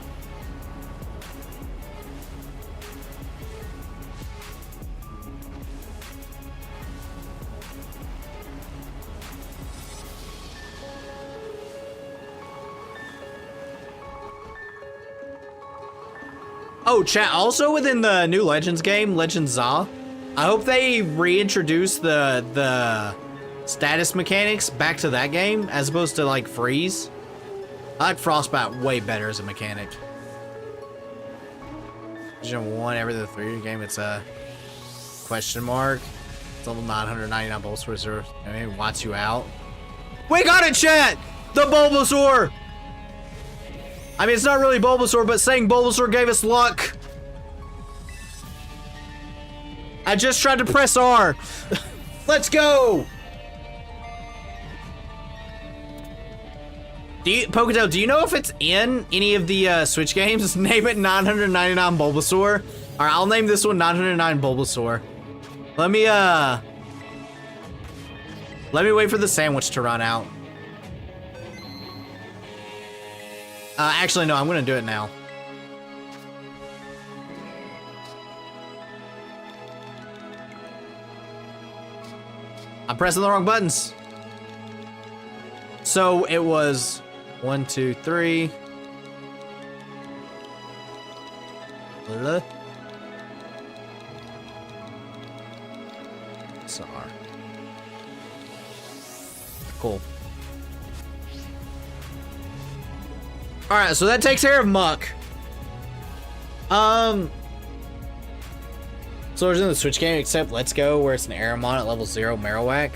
S1: Oh, chat, also within the new Legends game, Legends Za, I hope they reintroduce the status mechanics back to that game as opposed to like Freeze. I like Frostbite way better as a mechanic. Division 1, every the 3 game, it's a question mark. It's level 999 Bulbasaur Reserve. I mean, wants you out. We got it, chat! The Bulbasaur! I mean, it's not really Bulbasaur, but saying Bulbasaur gave us luck. I just tried to press R. Let's go! Poketel, do you know if it's in any of the Switch games? Name it 999 Bulbasaur. Alright, I'll name this one 909 Bulbasaur. Let me wait for the sandwich to run out. Actually, no, I'm gonna do it now. I'm pressing the wrong buttons. So it was 1, 2, 3. Sorry. Cool. Alright, so that takes care of Muck. So it's in the Switch game except Let's Go, where it's an Aramon at level 0 Marowak.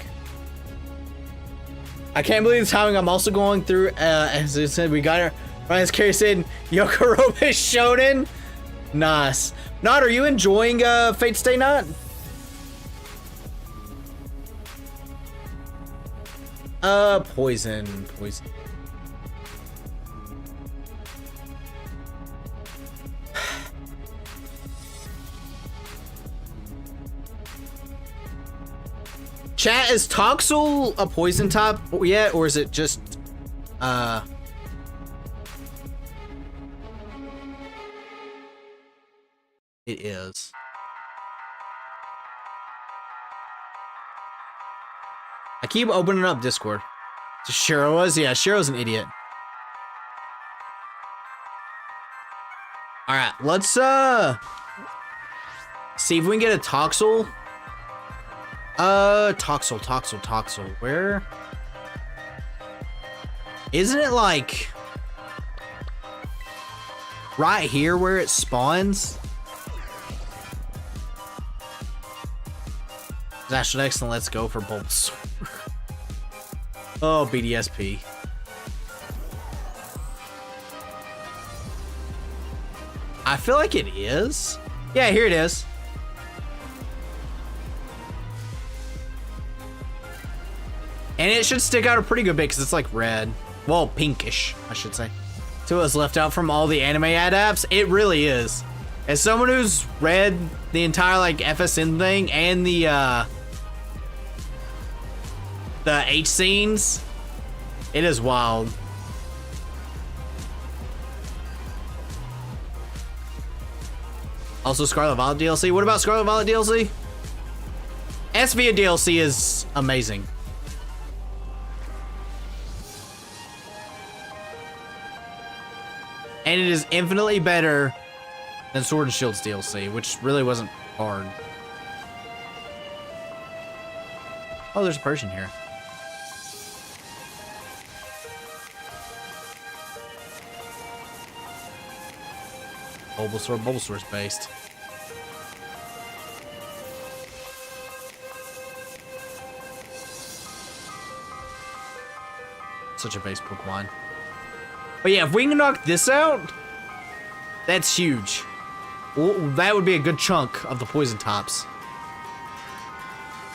S1: I can't believe the timing. I'm also going through, as I said, we got her. Ryan's Carey said, Yokorobe Shonen. Nice. Nod, are you enjoying Fate Stay Night? Poison. Chat, is Toxel a poison type yet, or is it just, It is. I keep opening up Discord. So Shiro was? Yeah, Shiro's an idiot. Alright, let's, see if we can get a Toxel. Toxel. Where? Isn't it like right here where it spawns? Dash excellent. Let's go for Bulbasaur. Oh, BDSP. I feel like it is. Yeah, here it is. And it should stick out a pretty good bit because it's like red. Well, pinkish, I should say. So it's left out from all the anime adapts. It really is. As someone who's read the entire like FSN thing and the H scenes, it is wild. Also, Scarlet Violet DLC. What about Scarlet Violet DLC? Svia DLC is amazing. And it is infinitely better than Sword and Shield's DLC, which really wasn't hard. Oh, there's a Persian here. Bulbasaur's based. Such a base Pokemon. But yeah, if we can knock this out, That's huge. Well, that would be a good chunk of the poison tops.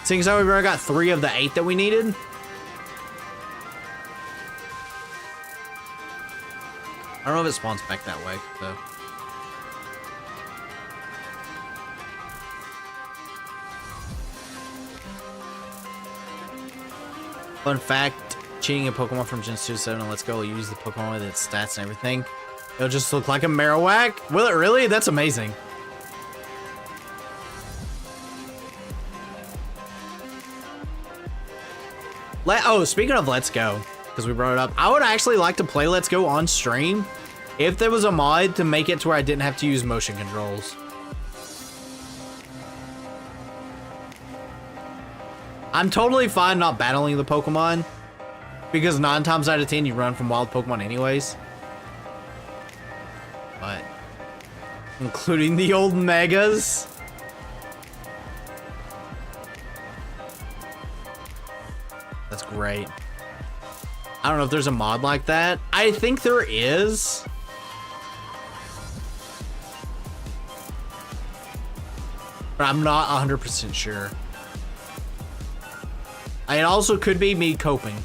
S1: Seeing as how we've already got 3 of the 8 that we needed. I don't know if it spawns back that way, though. Fun fact, cheating a Pokemon from Gen 2 to 7 and Let's Go will use the Pokemon with its stats and everything. It'll just look like a Marowak? Will it really? That's amazing. Oh, speaking of Let's Go, because we brought it up, I would actually like to play Let's Go on stream if there was a mod to make it to where I didn't have to use motion controls. I'm totally fine not battling the Pokemon, because 9 times out of 10 you run from wild Pokemon anyways. But, including the old Megas. That's great. I don't know if there's a mod like that. I think there is. But I'm not 100% sure. It also could be me coping.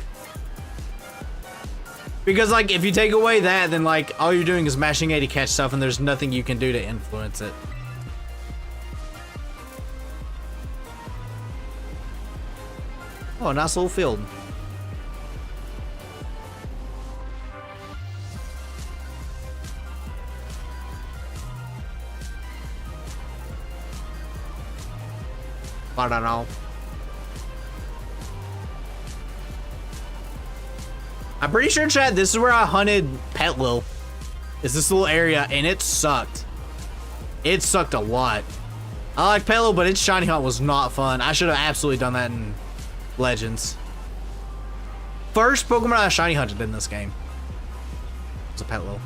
S1: Because, like, if you take away that, then, like, all you're doing is mashing A to catch stuff, and there's nothing you can do to influence it. Oh, a nice little field. I don't know. I'm pretty sure, Chad, this is where I hunted Petlil. Is this little area, and it sucked. It sucked a lot. I like Petlil, but its shiny hunt was not fun. I should have absolutely done that in Legends. First Pokemon I shiny hunted in this game was a Petlil.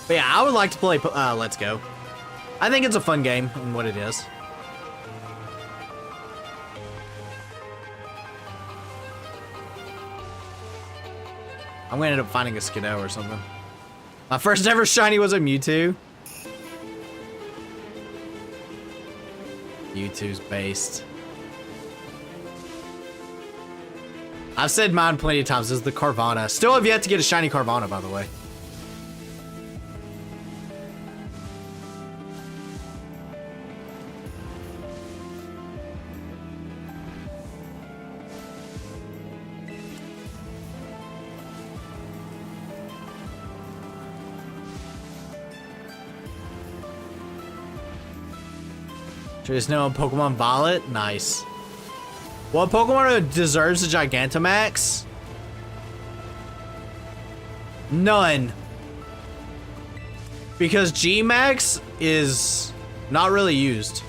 S1: But yeah, I would like to play Let's Go. I think it's a fun game in what it is. I'm gonna end up finding a Skiddo or something. My first ever shiny was a Mewtwo. Mewtwo's based. I've said mine plenty of times. This is the Carvana. Still have yet to get a shiny Carvana, by the way. There's no Pokemon Violet? Nice. What Pokemon deserves a Gigantamax? None. Because G-Max is not really used.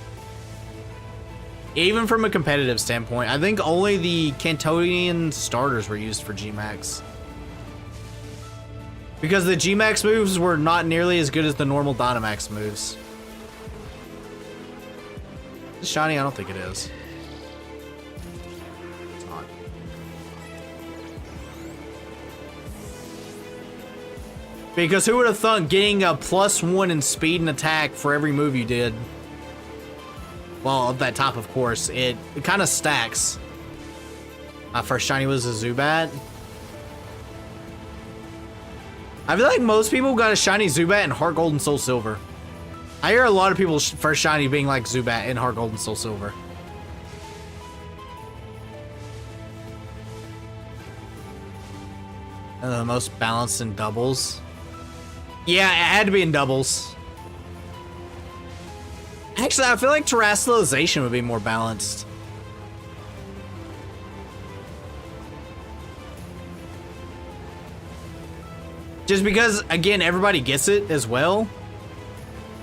S1: Even from a competitive standpoint. I think only the Cantonian starters were used for G-Max. Because the G-Max moves were not nearly as good as the normal Dynamax moves. Shiny? I don't think it is. It's not. Because who would have thought getting a +1 in speed and attack for every move you did? Well, of that type, of course. It kind of stacks. My first shiny was a Zubat. I feel like most people got a shiny Zubat in Heart Gold and Soul Silver. I hear a lot of people's first shiny being like Zubat in Heart Gold and Soul Silver. And the most balanced in doubles. Yeah, it had to be in doubles. Actually, I feel like Terrestrialization would be more balanced. Just because, again, everybody gets it as well.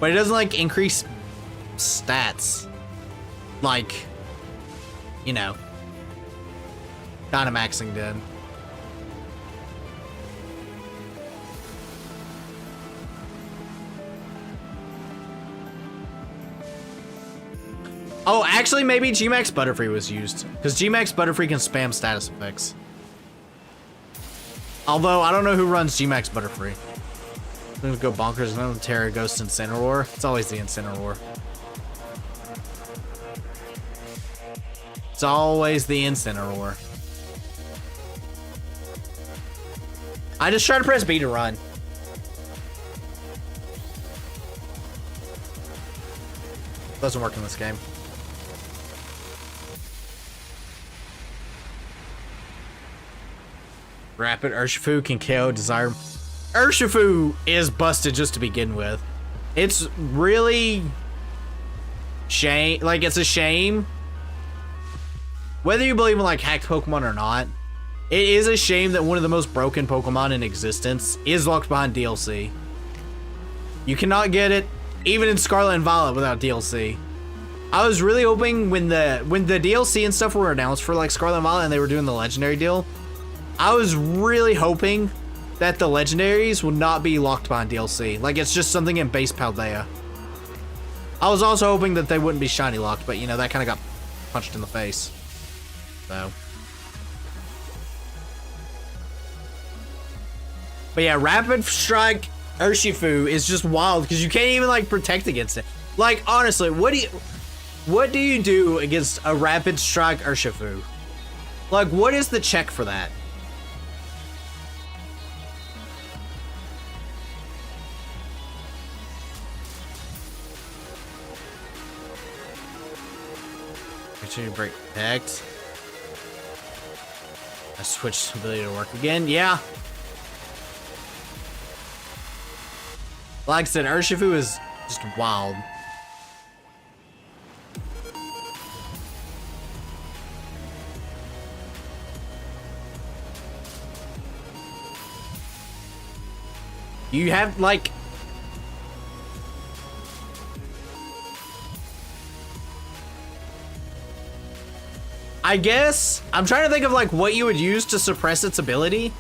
S1: But it doesn't, like, increase stats. Like, you know, Dynamaxing did. Oh, actually, maybe G-Max Butterfree was used. Because G-Max Butterfree can spam status effects. Although, I don't know who runs G-Max Butterfree. I'm gonna go bonkers. No, Terra, Ghost, Incineroar. It's always the Incineroar. It's always the Incineroar. I just try to press B to run. Doesn't work in this game. Rapid Urshifu can KO Desire. Urshifu is busted just to begin with. It's really like it's a shame. Whether you believe in like hacked Pokemon or not, it is a shame that one of the most broken Pokemon in existence is locked behind DLC. You cannot get it even in Scarlet and Violet without DLC. I was really hoping when the DLC and stuff were announced for like Scarlet and Violet and they were doing the legendary deal, I was really hoping that the legendaries would not be locked behind DLC. Like it's just something in base Paldea. I was also hoping that they wouldn't be shiny locked, but you know, that kind of got punched in the face. So. But yeah, Rapid Strike Urshifu is just wild because you can't even like protect against it. Like honestly, what do you do against a Rapid Strike Urshifu? Like what is the check for that? Continue to break protect. I switched ability to work again. Yeah. Like I said, Urshifu is just wild. You have like I guess I'm trying to think of like what you would use to suppress its ability,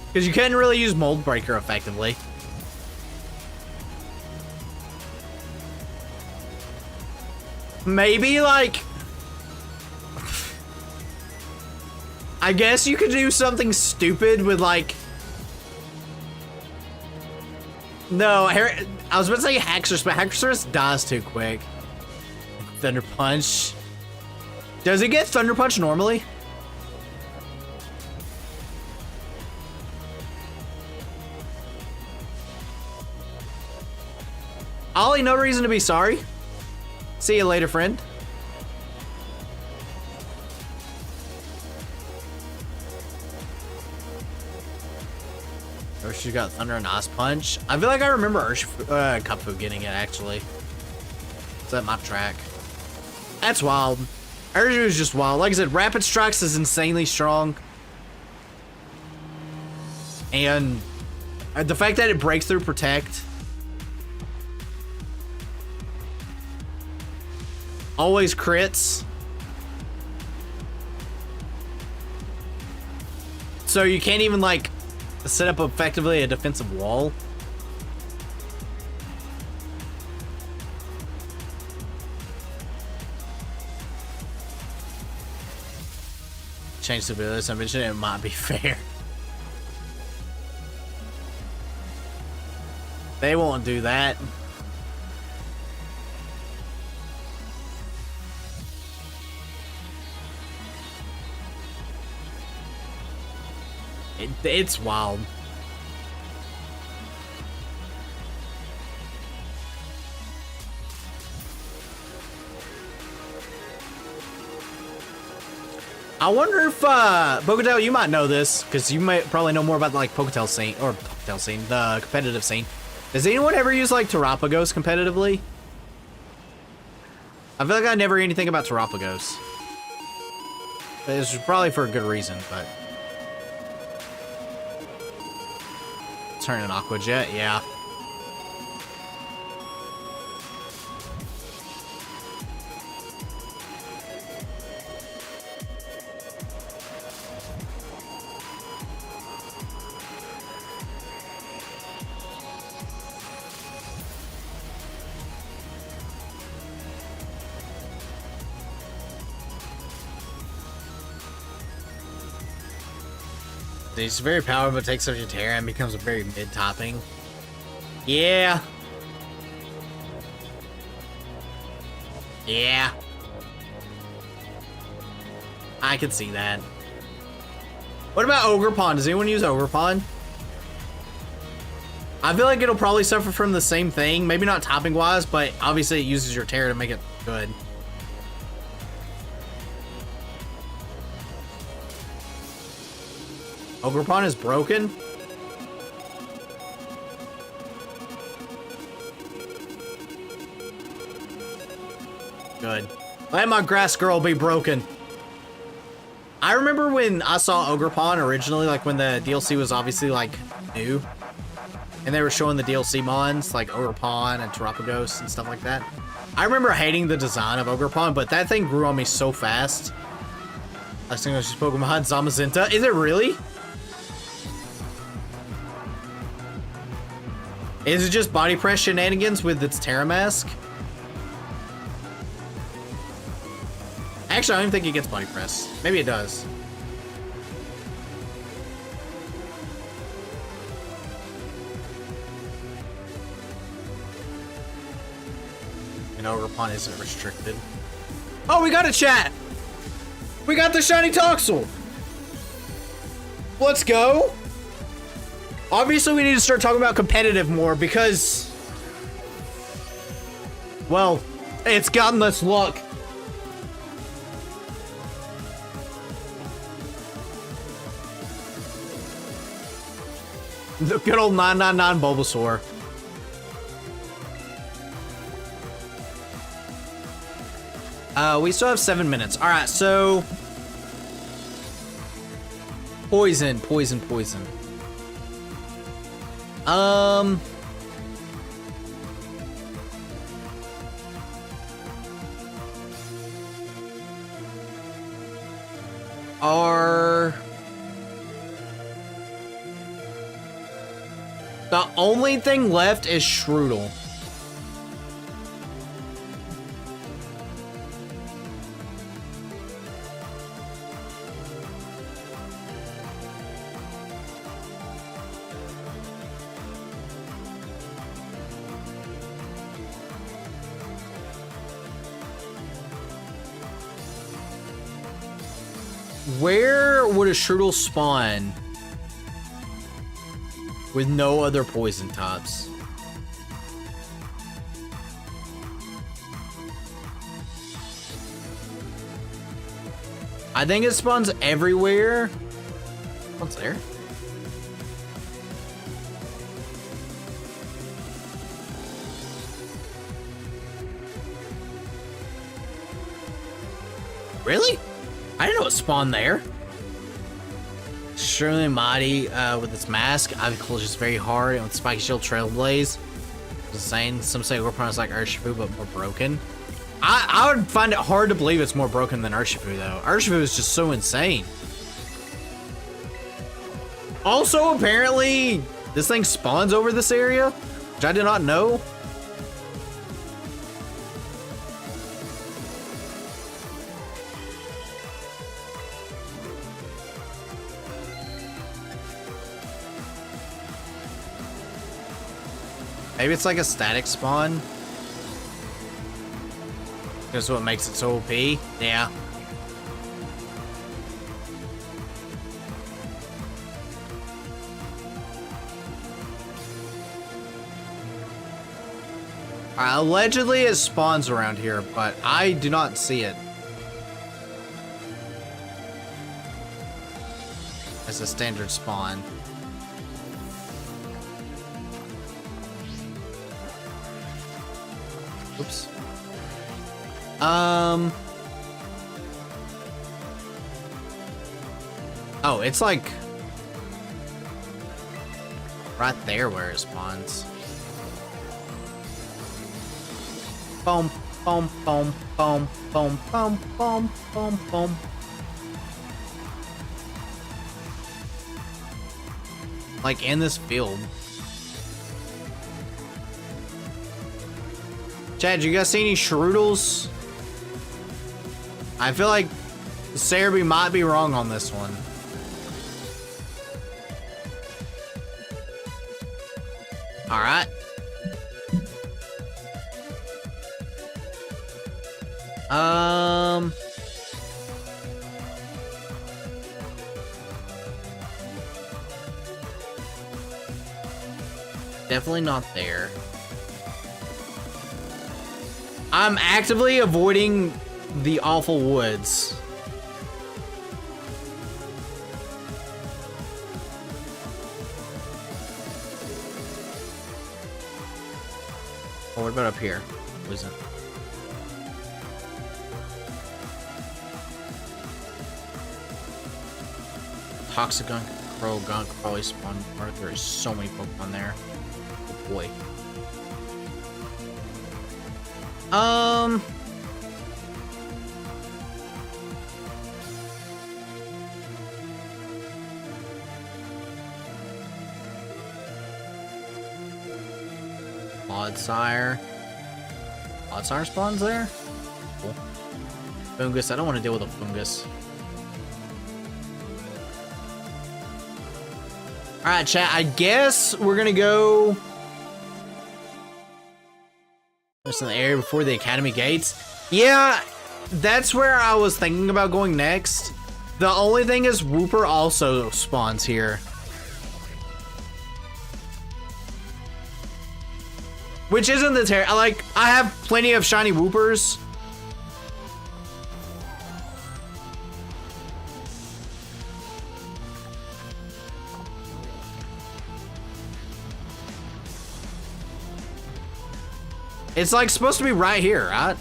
S1: because you couldn't really use Mold Breaker effectively. Maybe like I guess you could do something stupid with like no, I was about to say Haxorus, but Haxorus dies too quick. Thunder Punch. Does it get Thunder Punch normally? Ollie, no reason to be sorry. See you later, friend. Urshifu got Thunder and Ice Punch. I feel like I remember Cupfu getting it, actually. Is that my track? That's wild. Urshifu is just wild. Like I said, Rapid Strikes is insanely strong. And the fact that it breaks through Protect. Always crits. So you can't even like set up effectively a defensive wall. Change the ability, so I mentioned it might be fair. They won't do that. It's wild. I wonder if Poketel, you might know this because you might probably know more about like Poketel scene or Poketel scene, the competitive scene. Does anyone ever use like Terapagos competitively? I feel like I never hear anything about Terapagos. It's probably for a good reason, but turn an Aqua Jet, yeah. It's very powerful, but takes such a tear and becomes a very mid-topping. Yeah. Yeah. I can see that. What about Ogre Pond? Does anyone use Ogre Pond? I feel like it'll probably suffer from the same thing. Maybe not topping wise, but obviously it uses your tear to make it good. Ogre Pond is broken? Good. Let my grass girl be broken. I remember when I saw Ogre Pond originally, like when the DLC was obviously like new, and they were showing the DLC mons like Ogre Pond and Terapagos and stuff like that. I remember hating the design of Ogre Pond, but that thing grew on me so fast. Last thing I was just Pokemon Zamazenta. Is it really? Is it just body press shenanigans with its Teal Mask? Actually, I don't even think it gets body press. Maybe it does. And Ogre Pond isn't restricted. Oh, we got a chat! We got the shiny Toxel! Let's go! Obviously, we need to start talking about competitive more because, well, it's gotten us luck. The good old 999 Bulbasaur. We still have 7 minutes. All right, so poison. The only thing left is Strudel. Where would a Strudel spawn with no other poison tops? I think it spawns everywhere. What's there? Really? I didn't know it spawned there. Extremely mighty with its mask. Ivy Cool is just very hard, and with Spiky Shield Trailblaze. Just saying, some say Urshifu is like Urshifu, but more broken. I would find it hard to believe it's more broken than Urshifu, though. Urshifu is just so insane. Also, apparently, this thing spawns over this area, which I did not know. Maybe it's like a static spawn. That's what makes it so OP. Yeah. Allegedly it spawns around here, but I do not see it as a standard spawn. Oops. Oh, it's like right there where it spawns. Boom, boom, boom, boom, boom, boom, boom, boom, boom. Like in this field. Chad, you guys see any Strudels? I feel like Cerebi might be wrong on this one. All right. Definitely not there. I'm actively avoiding the awful woods. Oh, what about up here? What is it? Toxicunk, Crow, Gunk, probably spawn part. There is so many Pokemon there. Oh boy. Clodsire. Clodsire spawns there? Cool. Fungus, I don't want to deal with a fungus. Alright, chat, I guess we're gonna go just in the area before the academy gates. Yeah, that's where I was thinking about going next. The only thing is Wooper also spawns here. Which isn't the I have plenty of shiny Woopers. It's like supposed to be right here, right?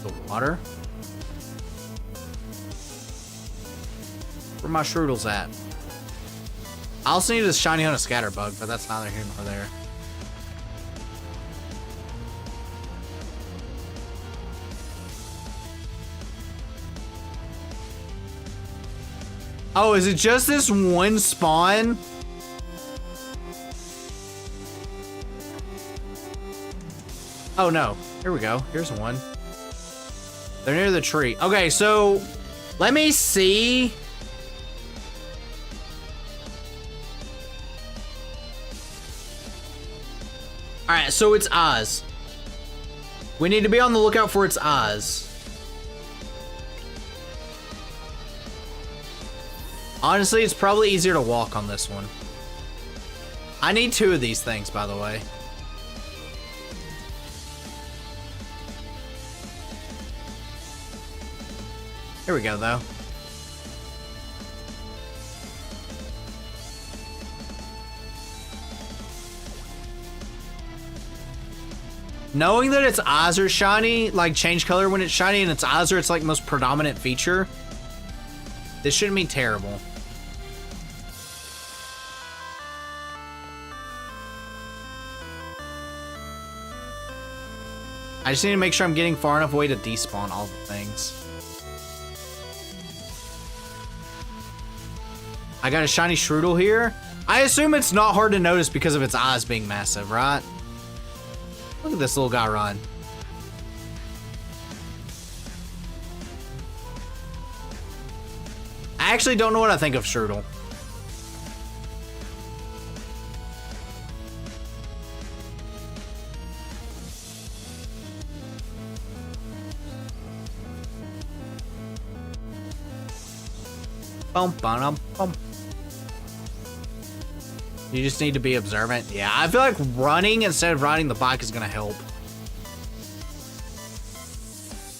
S1: The water? Where my Shroodles at? I also need a shiny on a Scatterbug, but that's neither here nor there. Oh, is it just this one spawn? Oh no, here we go. Here's one. They're near the tree. Okay, so let me see. All right, so it's Oz. We need to be on the lookout for its Oz. Honestly, it's probably easier to walk on this one. I need 2 of these things, by the way. Here we go, though. Knowing that its eyes are shiny, like change color when it's shiny, and its eyes are its like most predominant feature, this shouldn't be terrible. I just need to make sure I'm getting far enough away to despawn all the things. I got a shiny Shroodle here. I assume it's not hard to notice because of its eyes being massive, right? Look at this little guy run. I actually don't know what I think of Shroodle. Bum, bum, bum. You just need to be observant. Yeah, I feel like running instead of riding the bike is gonna help.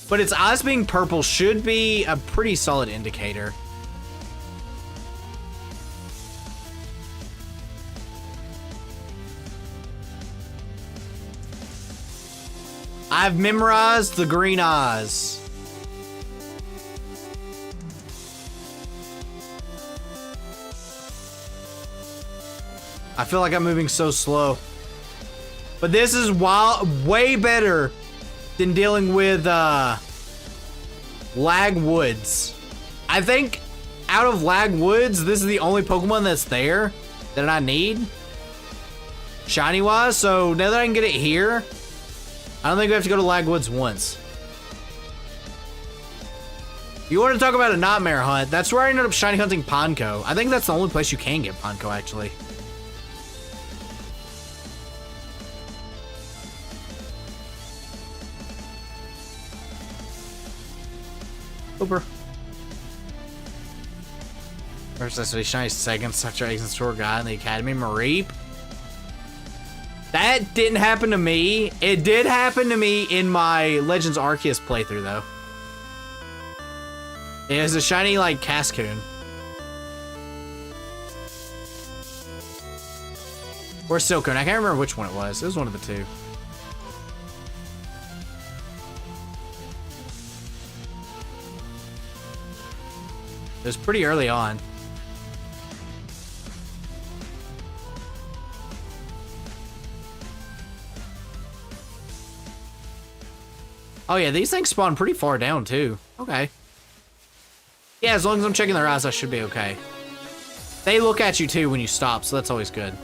S1: But its eyes being purple should be a pretty solid indicator. I've memorized the green eyes. I feel like I'm moving so slow. But this is way better than dealing with Lag Woods. I think out of Lag Woods, this is the only Pokemon that's there that I need. shiny wise. So now that I can get it here, I don't think we have to go to Lagwoods once. You want to talk about a nightmare hunt? That's where I ended up shiny hunting Ponko. I think that's the only place you can get Ponko, actually. Over. First, that's what shiny second, such a store guy in the academy, Mareep. That didn't happen to me. It did happen to me in my Legends Arceus playthrough, though. It was a shiny, like, Cascoon. Or Silcoon. I can't remember which one it was. It was one of the two. It was pretty early on. Oh yeah, these things spawn pretty far down too. Okay. Yeah, as long as I'm checking their eyes, I should be okay. They look at you too when you stop, so that's always good.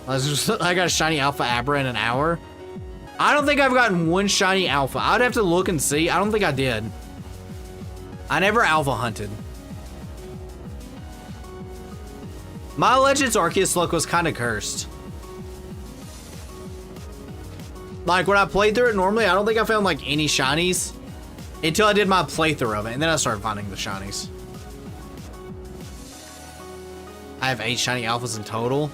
S1: I got a shiny Alpha Abra in an hour. I don't think I've gotten one shiny Alpha. I'd have to look and see. I don't think I did. I never Alpha hunted. My Legends Arceus luck was kind of cursed. Like, when I played through it normally, I don't think I found, like, any shinies until I did my playthrough of it, and then I started finding the shinies. I have 8 shiny alphas in total.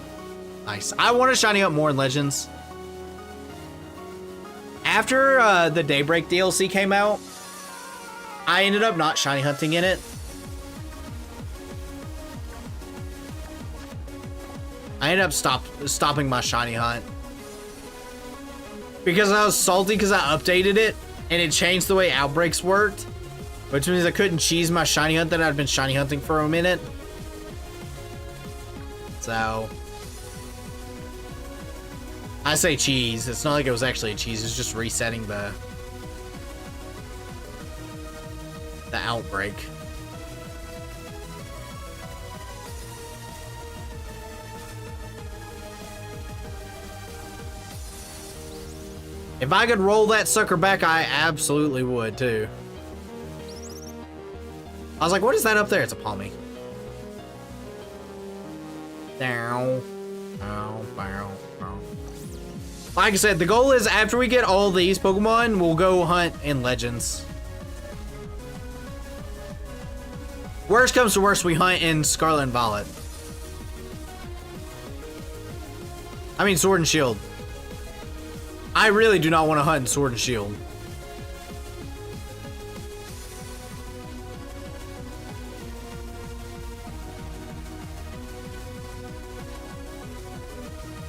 S1: Nice. I want to shiny up more in Legends. After the Daybreak DLC came out, I ended up not shiny hunting in it. I ended up stopping my shiny hunt. Because I was salty because I updated it and it changed the way outbreaks worked. Which means I couldn't cheese my shiny hunt that I'd been shiny hunting for a minute. So I say cheese. It's not like it was actually a cheese. It's just resetting the outbreak. If I could roll that sucker back, I absolutely would too. I was like, what is that up there? It's a Palmy. Down. Like I said, the goal is after we get all these Pokemon, we'll go hunt in Legends. Worst comes to worst, we hunt in Scarlet and Violet. I mean, Sword and Shield. I really do not want to hunt in Sword and Shield.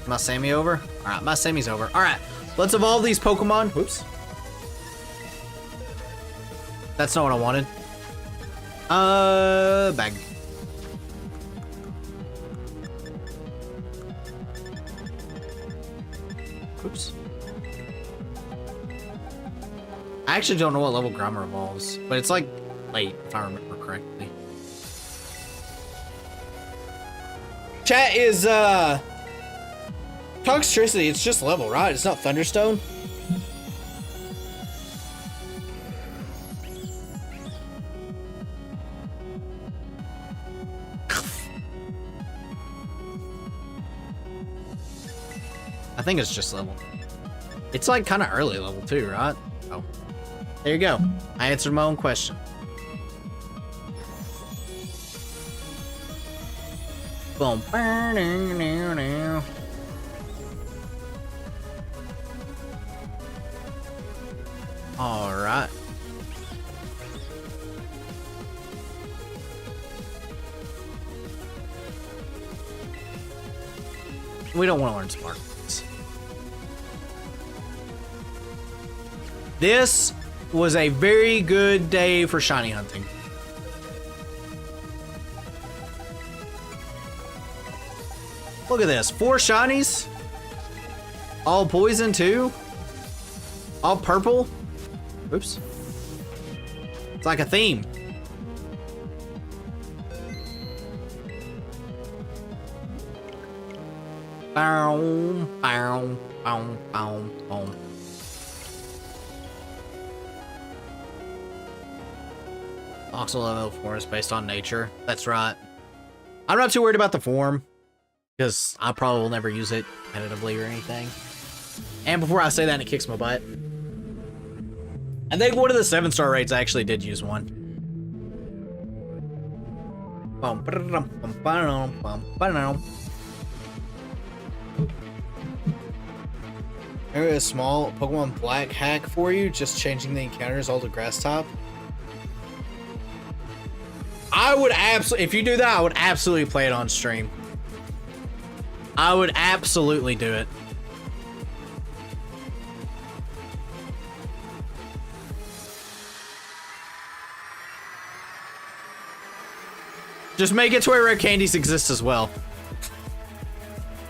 S1: My Sammy over? Alright, my Sammy's over. Alright, let's evolve these Pokemon. Whoops. That's not what I wanted. Bag. Oops. I actually don't know what level Grimer evolves, but it's like late, if I remember correctly. Chat is, Toxtricity, it's just level, right? It's not Thunderstone. I think it's just level. It's like kind of early level too, right? Oh, there you go. I answered my own question. Boom. All right. We don't want to learn Spark. This was a very good day for shiny hunting. Look at this, 4 shinies. All poison too. All purple. Oops. It's like a theme. Boom, boom, boom, boom, boom. Voxel level 4 is based on nature. That's right. I'm not too worried about the form, because I probably will never use it competitively or anything. And before I say that, it kicks my butt. I think one of the 7-star raids actually did use one. Maybe a small Pokemon Black hack for you, just changing the encounters all to grass top. I would absolutely, if you do that, I would absolutely play it on stream. I would absolutely do it. Just make it to where rare candies exist as well.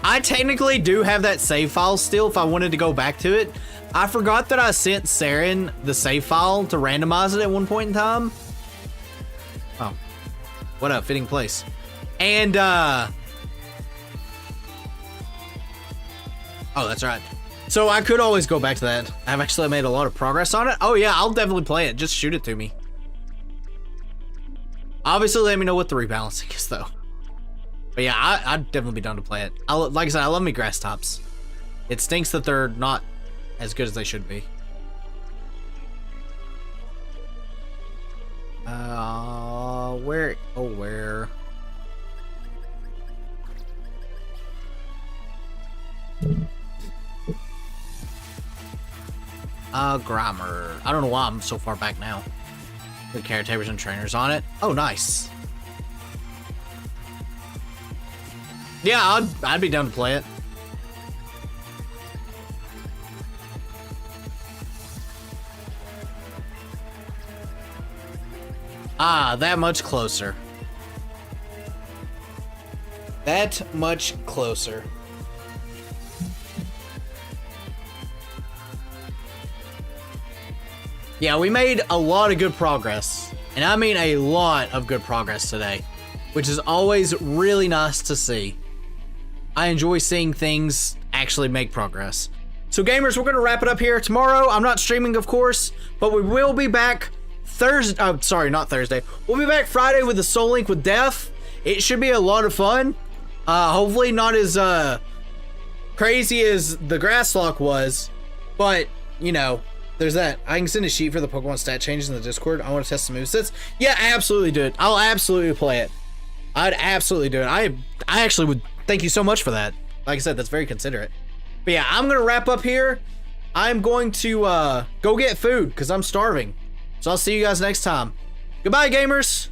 S1: I technically do have that save file still if I wanted to go back to it. I forgot that I sent Saren the save file to randomize it at one point in time. Oh. What a fitting place. And, oh, that's right. So I could always go back to that. I've actually made a lot of progress on it. Oh yeah, I'll definitely play it. Just shoot it to me. Obviously, let me know what the rebalancing is, though. But yeah, I'd definitely be down to play it. Like I said, I love me grass tops. It stinks that they're not as good as they should be. Where? Oh, where? Grammar. I don't know why I'm so far back now. The caretakers and trainers on it. Oh, nice. Yeah, I'd be down to play it. Ah, that much closer. That much closer. Yeah, we made a lot of good progress. And I mean a lot of good progress today, which is always really nice to see. I enjoy seeing things actually make progress. So gamers, we're going to wrap it up here. Tomorrow, I'm not streaming, of course, but we will be back Thursday. Sorry, not Thursday. We'll be back Friday with the Soul Link with Death. It should be a lot of fun. Hopefully not as crazy as the grass lock was, but you know, there's that. I can send a sheet for the Pokemon stat changes in the Discord. I want to test some movesets. Yeah, absolutely do it. I'll absolutely play it. I'd absolutely do it. I actually would. Thank you so much for that. Like I said, that's very considerate. But yeah, I'm gonna wrap up here. I'm going to go get food because I'm starving. So I'll see you guys next time. Goodbye, gamers.